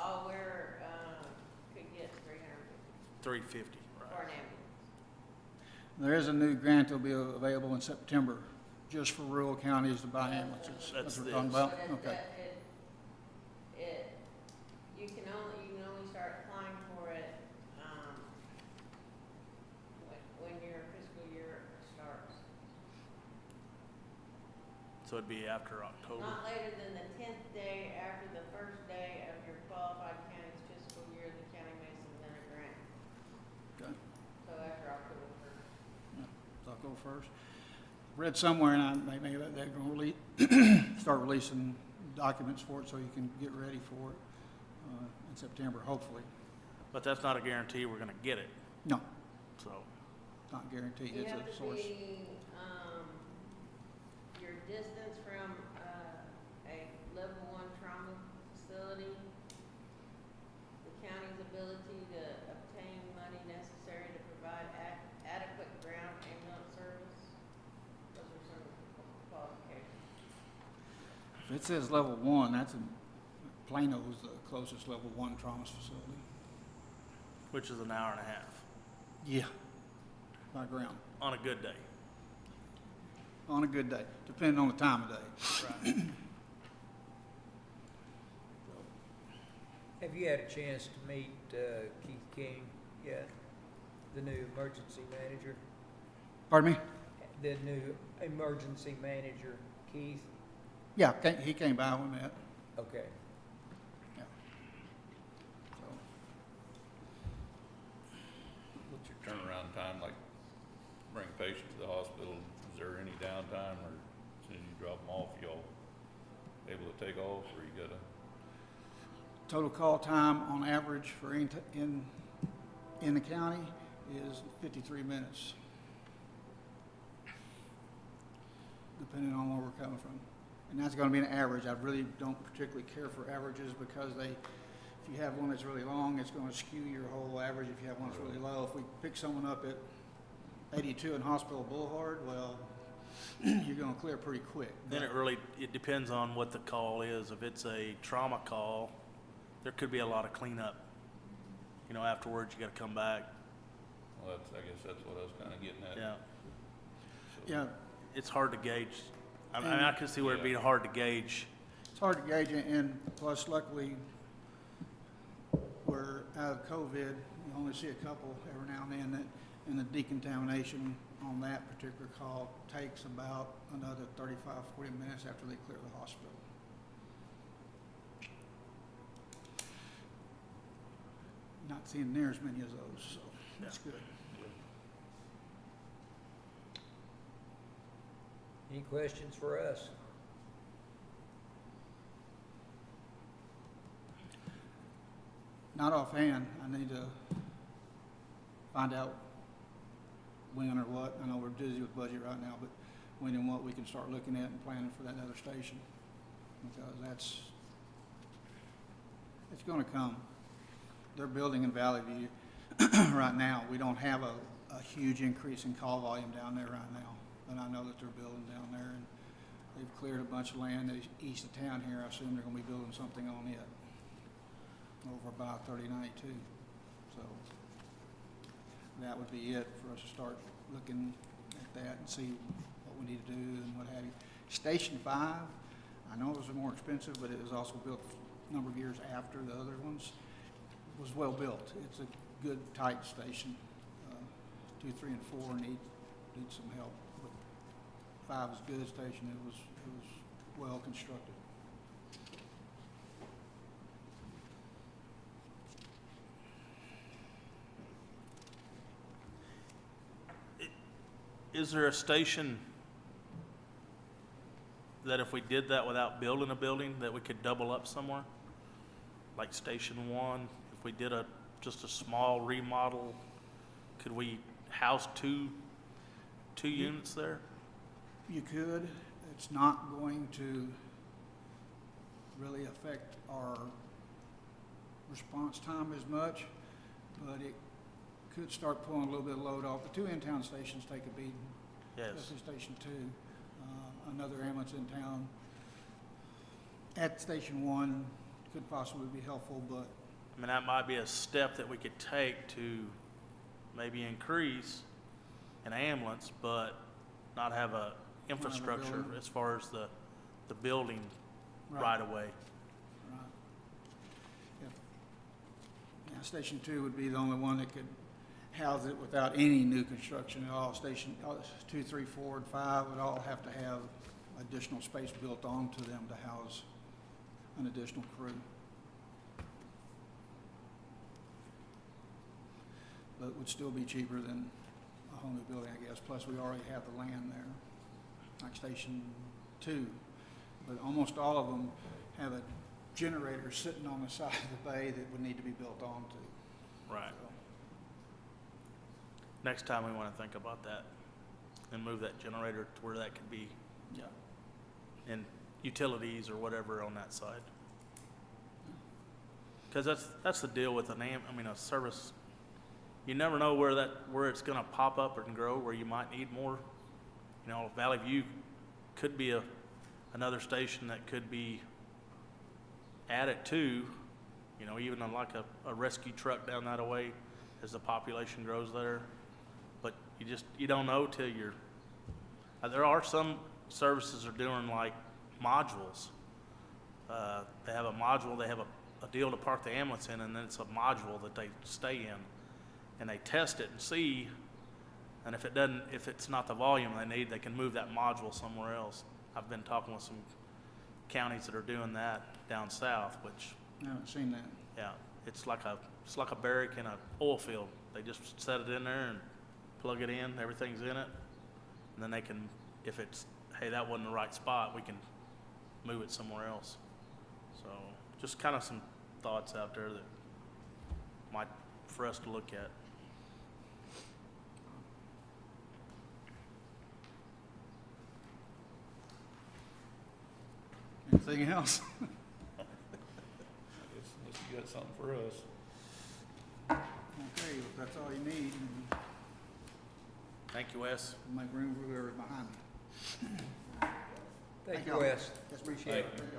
all we're, could get $350 $350, for right? an ambulance. There is a new grant that'll be available in September, just for rural counties to buy ambulances. That's what we're talking this. about? But Okay. you can only start applying for it, when your fiscal year starts. So it'd be after October. Not later than the 10th day after the first day of your qualified county's fiscal year, the county may submit a grant. Okay. So after October 1st. So I'll go first. read somewhere, and maybe they're going to start releasing documents for it so you can get ready for it in September, hopefully. But that's not a guarantee we're gonna get it, No, so. not guaranteed. You It's have a to source. be, your distance from, a level 1 trauma facility, the county's ability to obtain money necessary to provide adequate ground ambulance service. Those are some of the qualifications. If it says level 1, that's Plano's the closest level 1 trauma facility. Which is an hour and a half, Yeah, by ground. on a good day. On a good day, depending on the time of day. Right. Have you had a chance to meet Keith King yet? The new emergency manager? Pardon me? The new emergency manager, Keith? Yeah, he came by when we met. Okay. Yeah. So, What's your turnaround time, like, bring patients to the hospital? Is there any downtime, or as soon as you drop them off, y'all able to take off, or you gotta? total call time on average for in the county is 53 minutes, depending on where we're coming from. And that's going to be an average. I really don't particularly care for averages because if you have one that's really long, it's going to skew your whole average. If you have one that's really low, if we pick someone up at 82 in Hospital Boulevard, well, you're going to clear pretty quick. Then it depends on what the call is. If it's a trauma call, there could be a lot of cleanup. You know, afterwards you gotta come back. Well, I guess that's what I was kinda getting at. Yeah, So- Yeah, it's hard to gauge. I mean, I can see where it'd be hard to gauge. it's hard to gauge, and plus luckily, we're out of COVID. You only see a couple every now and then, and the decontamination on that particular call takes about another 35, 40 minutes after they clear the hospital. Not seeing near as many as those, so that's good. Any questions for us? Not offhand. I need to find out when or what. I know we're busy with budget right now, but when and what we can start looking at and planning for that other station. Because it's going to come. They're building in Valley View right now. We don't have a huge increase in call volume down there right now, but I know that they're building down there, and they've cleared a bunch of land east of town here. I assume they're going to be building something on it over by 3092. So that would be it for us to start looking at that and see what we need to do and what have you. Station 5, I know it was more expensive, but it was also built a number of years after the other ones. It was well built. It's a good, tight station. 2, 3, and 4 need some help, but 5 is a good station. It was well constructed. Is there a station that if we did that without building a building, that we could double up somewhere? Like Station 1, if we did just a small remodel, could we house two units there? You could. It's not going to really affect our response time as much, but it could start pulling a little bit of load off. The 2 in-town stations take a beating. Yes. Especially Station 2. Another ambulance in town at Station 1 could possibly be helpful, but I mean, that might be a step that we could take to maybe increase an ambulance, but not have a infrastructure building. as far as the building Right. right away. Right. Yep. Yeah, Station 2 would be the only one that could house it without any new construction at all. Station 2, 3, 4, and 5 would all have to have additional space built onto them to house an additional crew. But it would still be cheaper than a whole new building, I guess. Plus, we already have the land there. like Station 2. But almost all of them have a generator sitting on the side of the bay that would need to be built onto. Right. So, Next time we want to think about that and move that generator to where that could be yeah. in utilities or whatever on that side. Because that's the deal with a service. You never know where it's going to pop up and grow, where you might need more. You know, Valley View could be another station that could be added to, you know, even like a rescue truck down that way as the population grows there. But you don't know till you're. There are some services are doing like modules. They have a module. They have a deal to park the ambulance in, and then it's a module that they stay in, and they test it and see. And if it's not the volume they need, they can move that module somewhere else. I've been talking with some counties that are doing that down south, which, I haven't seen that. yeah, it's like a barrack in an oil field. They just set it in there and plug it in, everything's in it, and then they can, if it's, hey, that wasn't the right spot, we can move it somewhere else. So just kind of some thoughts out there that might, for us to look at. Anything else? Unless you got something for us. Okay, if that's all you need, Thank you, Wes. make room for whoever's behind me. Thank you, y'all. Wes. Yes, appreciate it. Thank you.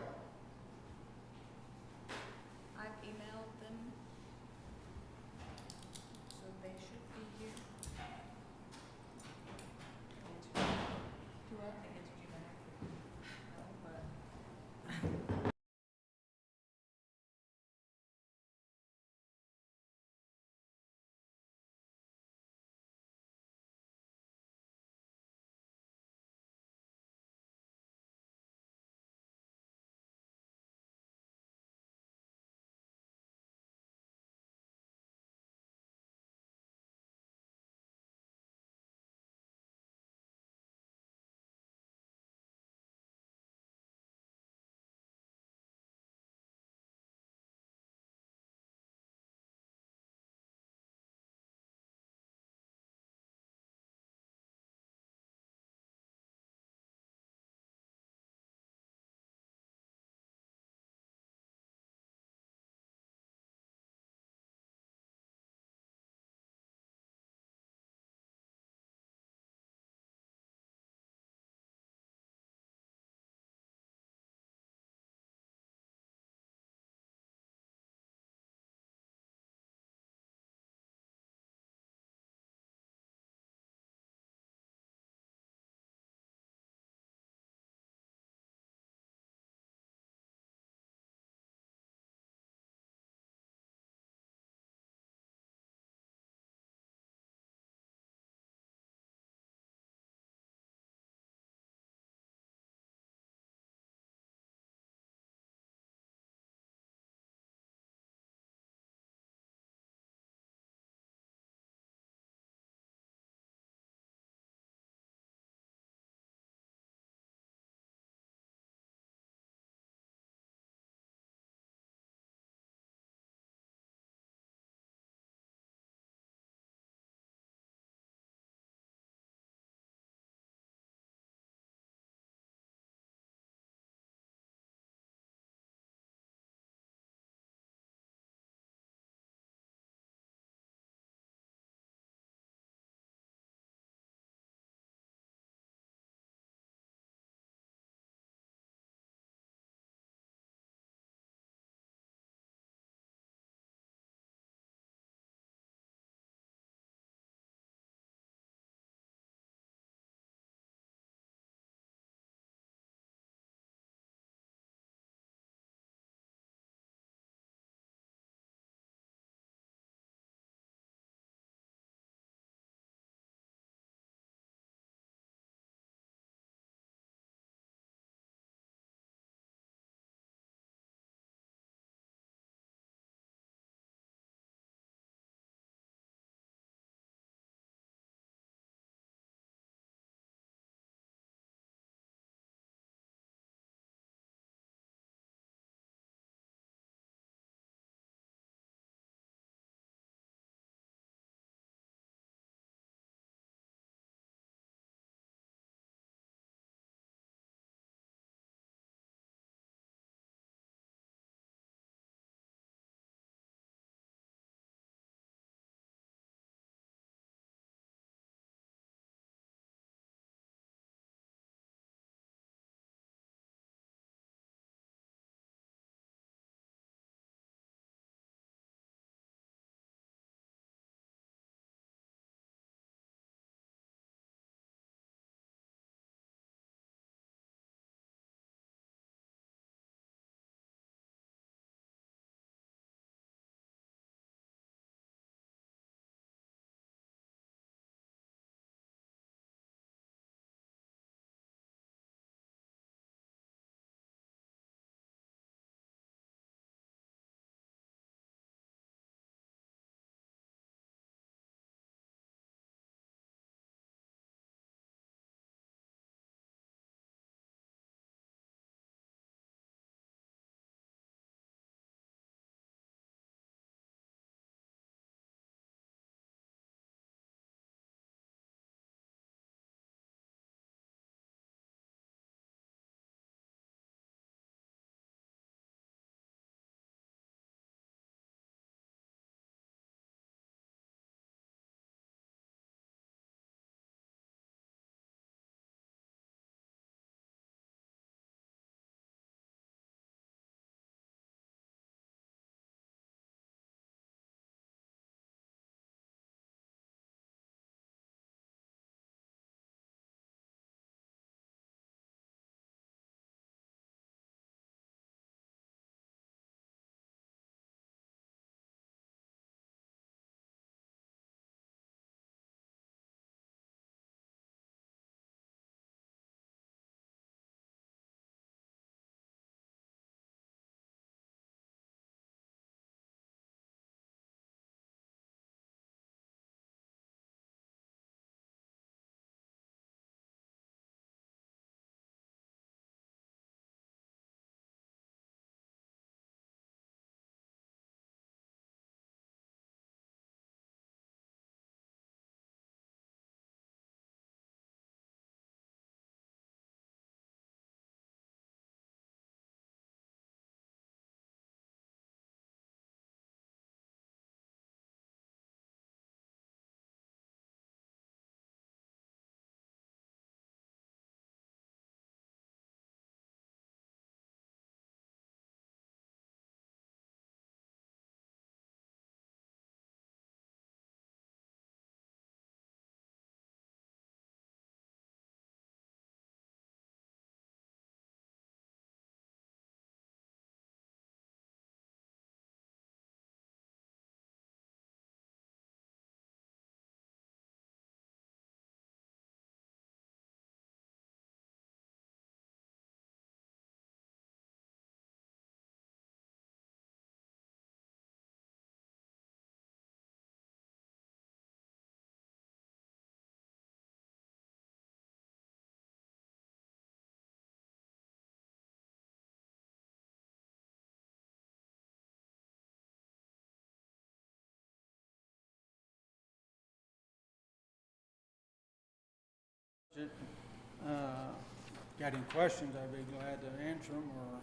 got any questions, I'd be glad to answer them, or,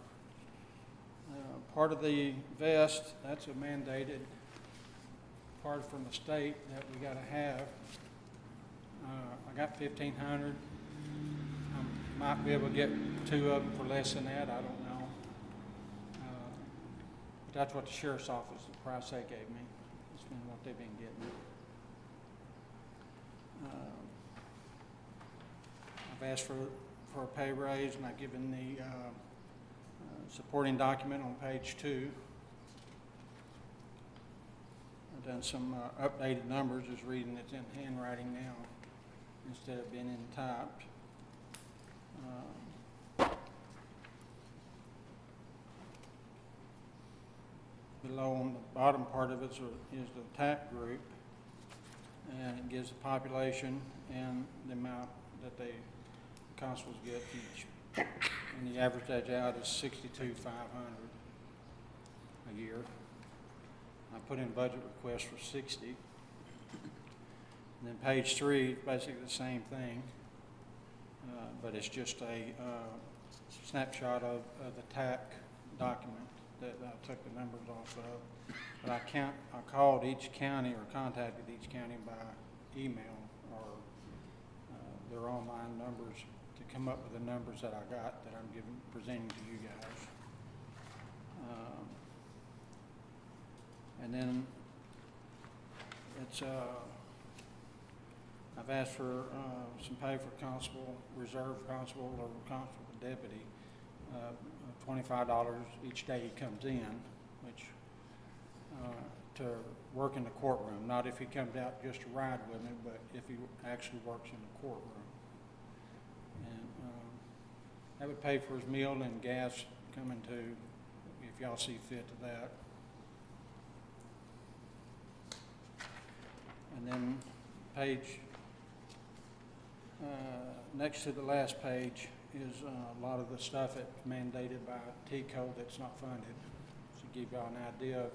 part of the vest, that's a mandated part from the state that we gotta have. I got 1,500. I might be able to get 2 of them for less than that, I don't know. But that's what the sheriff's office, the price they gave me. It's been what they've been getting. I've asked for a pay raise, and I've given the supporting document on page 2. I've done some updated numbers, just reading it's in handwriting now instead of being in typed. Below on the bottom part of it is the TAP group, and it gives the population and the amount that the constables get each. And the average age out is 62,500 a year. I put in budget request for 60. And then page 3 is basically the same thing, but it's just a snapshot of the TAC document that I took the numbers off of. But I called each county or contacted each county by email or their online numbers to come up with the numbers that I got that I'm presenting to you guys. And then it's I've asked for some pay for constable, reserve constable, or constable deputy, $25 each day he comes in, which to work in the courtroom. Not if he comes out just to ride with me, but if he actually works in the courtroom. And that would pay for his meal and gas coming to, if y'all see fit to that. And then page, next to the last page is a lot of the stuff that's mandated by T-Code that's not funded. To give y'all an idea of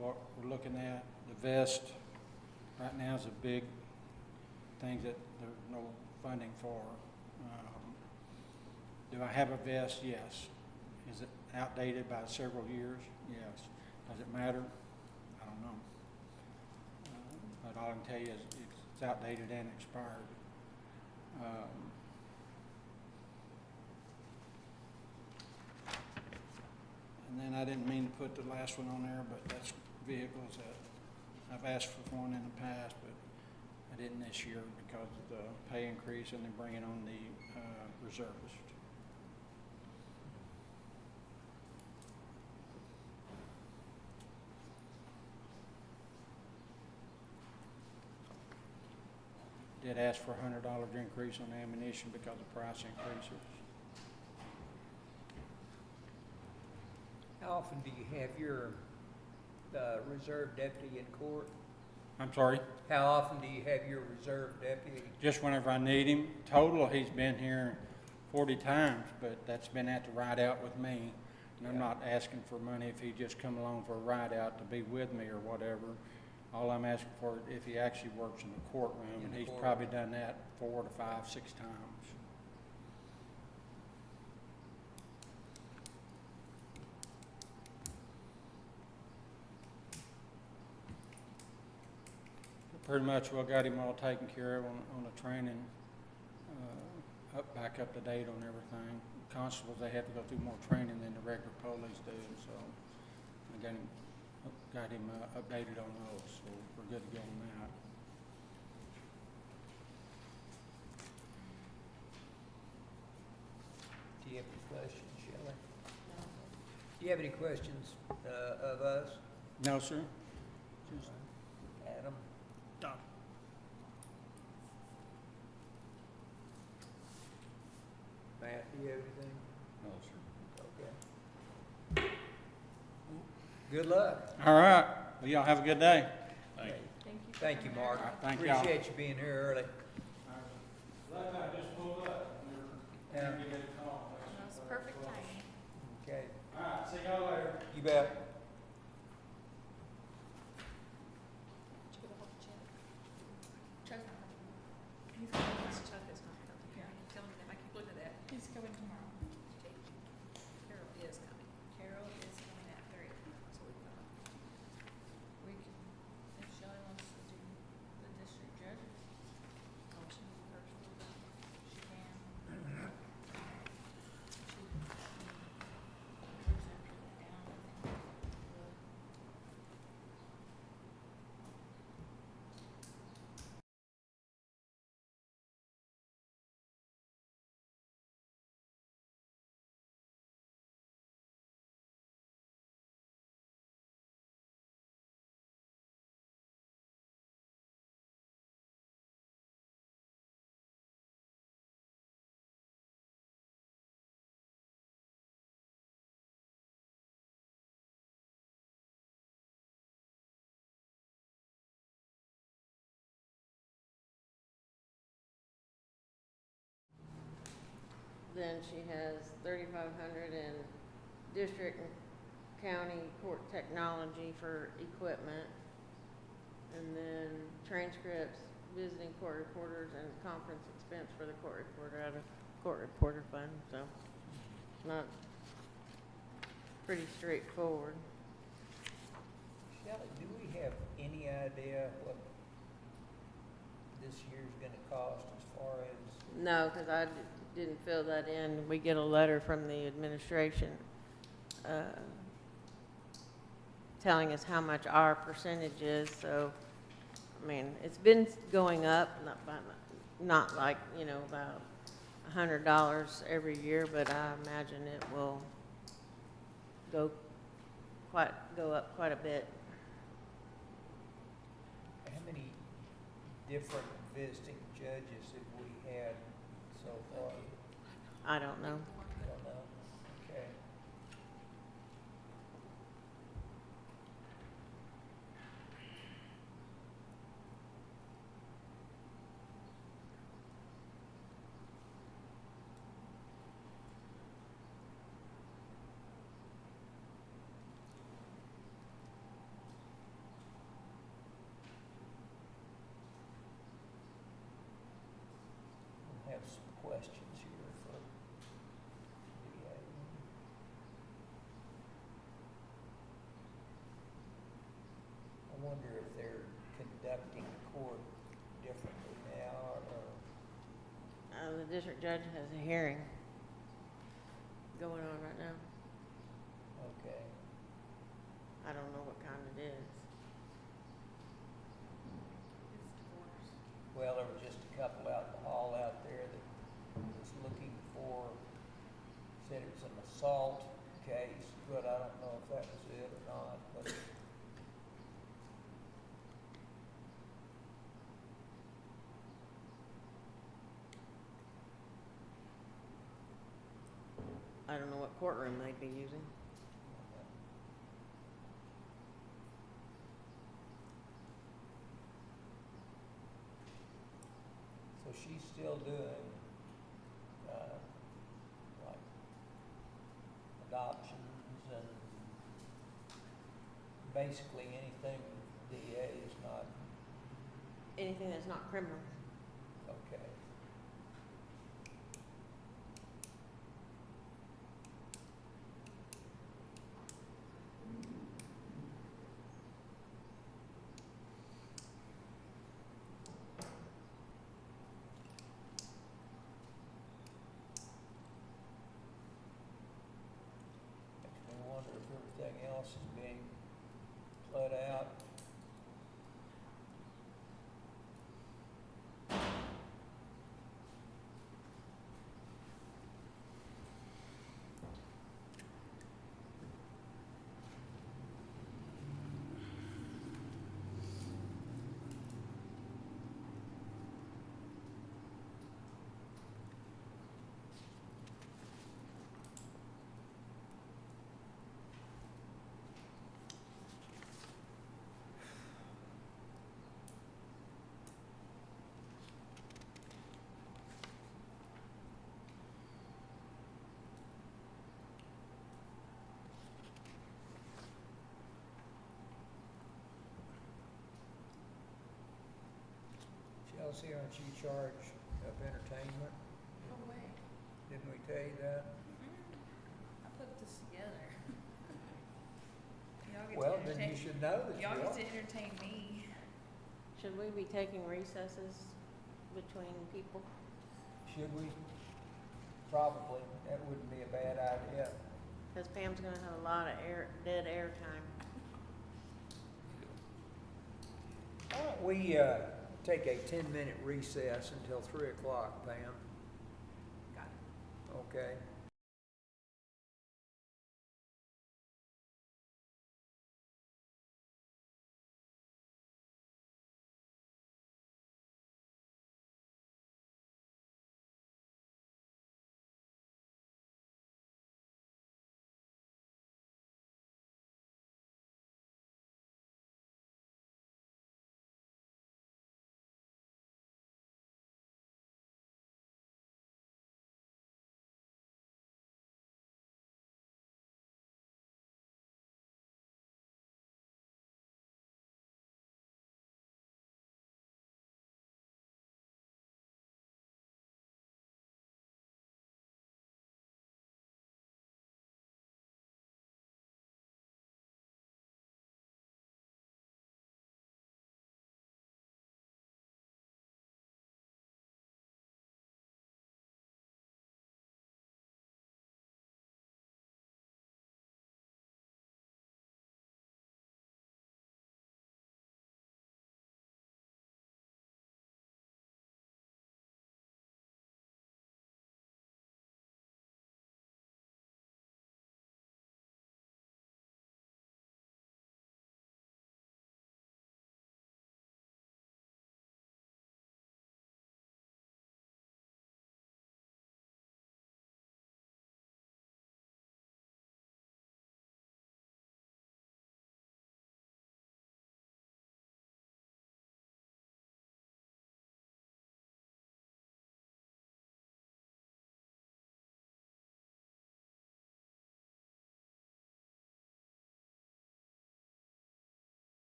what we're looking at. The vest right now is a big thing that there's no funding for. Do I have a vest? Yes. Is it outdated by several years? Yes. Does it matter? I don't know. But all I can tell you is it's outdated and expired. And then I didn't mean to put the last one on there, but that's vehicles that I've asked for one in the past, but I didn't this year because of the pay increase and then bringing on the reservist. Did ask for a $100 increase on ammunition because of price increases. How often do you have your reserve deputy in court? I'm sorry? How often do you have your reserve deputy? Just whenever I need him. Total, he's been here 40 times, but that's been at the ride out with me. And I'm not asking for money if he just come along for a ride out to be with me or whatever. All I'm asking for is if he actually works in the courtroom, and he's probably done that 4 to 5, 6 times. Pretty much we got him all taken care of on the training, back up to date on everything. Constables, they have to go through more training than the regular police do, so I got him updated on those, so we're good to go on that. Do you have any questions, Shelley? No. Do you have any questions of us? No, sir. Just Adam? Done. Matt, do you have anything? No, sir. Okay. Good luck. all right. Well, y'all have a good day. Thank you. Thank you, Mark. All right, thank y'all. Appreciate you being here early. I just pulled up. Yeah. That's perfect timing. Okay, All right, see y'all later. you bet. Did you get a hold of Chuck? Chuck's not coming. He's going to Chuck is then she has 3,500 in district and county court technology for equipment. And then transcripts, visiting court reporters, and conference expense for the court reporter out of court reporter fund, so not, pretty straightforward. Shelley, do we have any idea what this year's gonna cost as far as, No, because I didn't fill that in. We get a letter from the administration telling us how much our percentage is, so, I mean, it's been going up, not like, you know, about $100 every year, but I imagine it will go up quite a bit. how many different visiting judges have we had so far? I don't know. I don't know. Okay. I have some questions here for DA. I wonder if they're conducting court differently now, or, The district judge has a hearing going on right now. okay. I don't know what kind it is. Well, there were just a couple out in the hall out there that was looking for, said it was an assault case, but I don't know if that was it or not, but. I don't know what courtroom they'd be using. So she's still doing, like, adoptions and basically anything DA is not, Anything that's not criminal. okay. Makes me wonder if everything else is being pled out. Chelsea, aren't you charged of entertainment? No way. Didn't we tell you that? I put this together. Y'all get Well, to then entertain. you should know that you Y'all are. get to entertain me. Should we be taking recesses between people? Should we? Probably. That wouldn't be a bad idea. Because Pam's gonna have a lot of dead air time. Why don't we, take a 10-minute recess until 3 o'clock, Pam? Got it. Okay.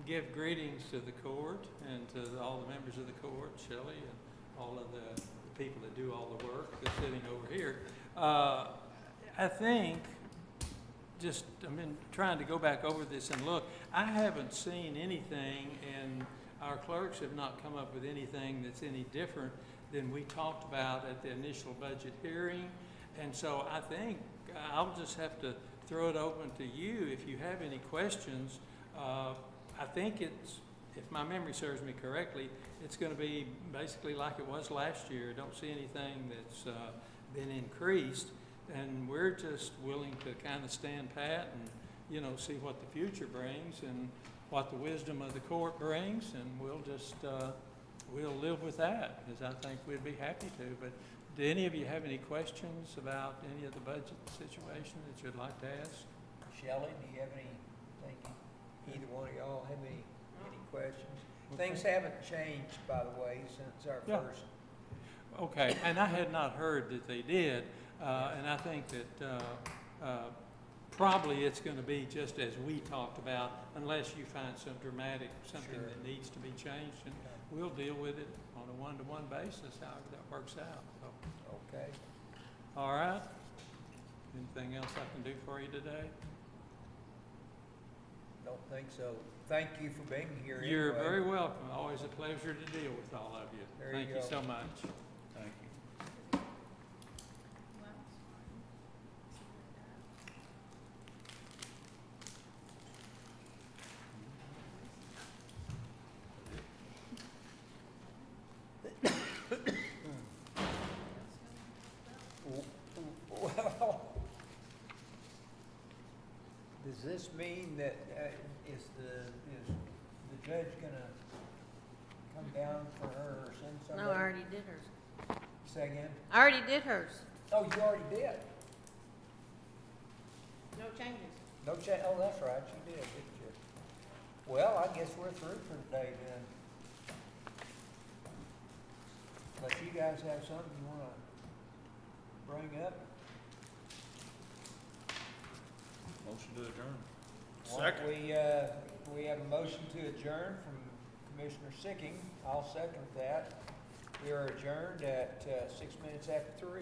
give greetings to the court and to all the members of the court, Shelley, and all of the people that do all the work that's sitting over here. I think, I've been trying to go back over this and look, I haven't seen anything, and our clerks have not come up with anything that's any different than we talked about at the initial budget hearing. And so I think I'll just have to throw it open to you if you have any questions. I think it's, if my memory serves me correctly, it's going to be basically like it was last year. I don't see anything that's been increased, and we're just willing to kind of stand pat and, you know, see what the future brings and what the wisdom of the court brings, and we'll just we'll live with that, because I think we'd be happy to. But do any of you have any questions about any of the budget situation that you'd like to ask? Shelley, do you have anything, either one of y'all have any questions? Okay. Things haven't changed, by the way, since our Yeah. first. Okay, and I had not heard that they did, and I think that probably it's going to be just as we talked about, unless you find some dramatic, something Sure. that needs to be changed, and we'll deal with it on a one-to-one basis, however that works out. So, Okay. all right? Anything else I can do for you today? Don't think so. Thank you for being here. You're anyway. very welcome. Always a pleasure to deal with all of you. There you Thank you go. so much. Thank you. Well, does this mean that, is the judge gonna come down for her or send somebody? No, I already did hers. Say again? I already did hers. Oh, you already did? No changes. No oh, that's right, you did, didn't you? Well, I guess we're through for today then. Unless you guys have something you wanna bring up? Motion to adjourn. Second. We have a motion to adjourn from Commissioner Sicking. I'll second that. We are adjourned at 6 minutes after 3.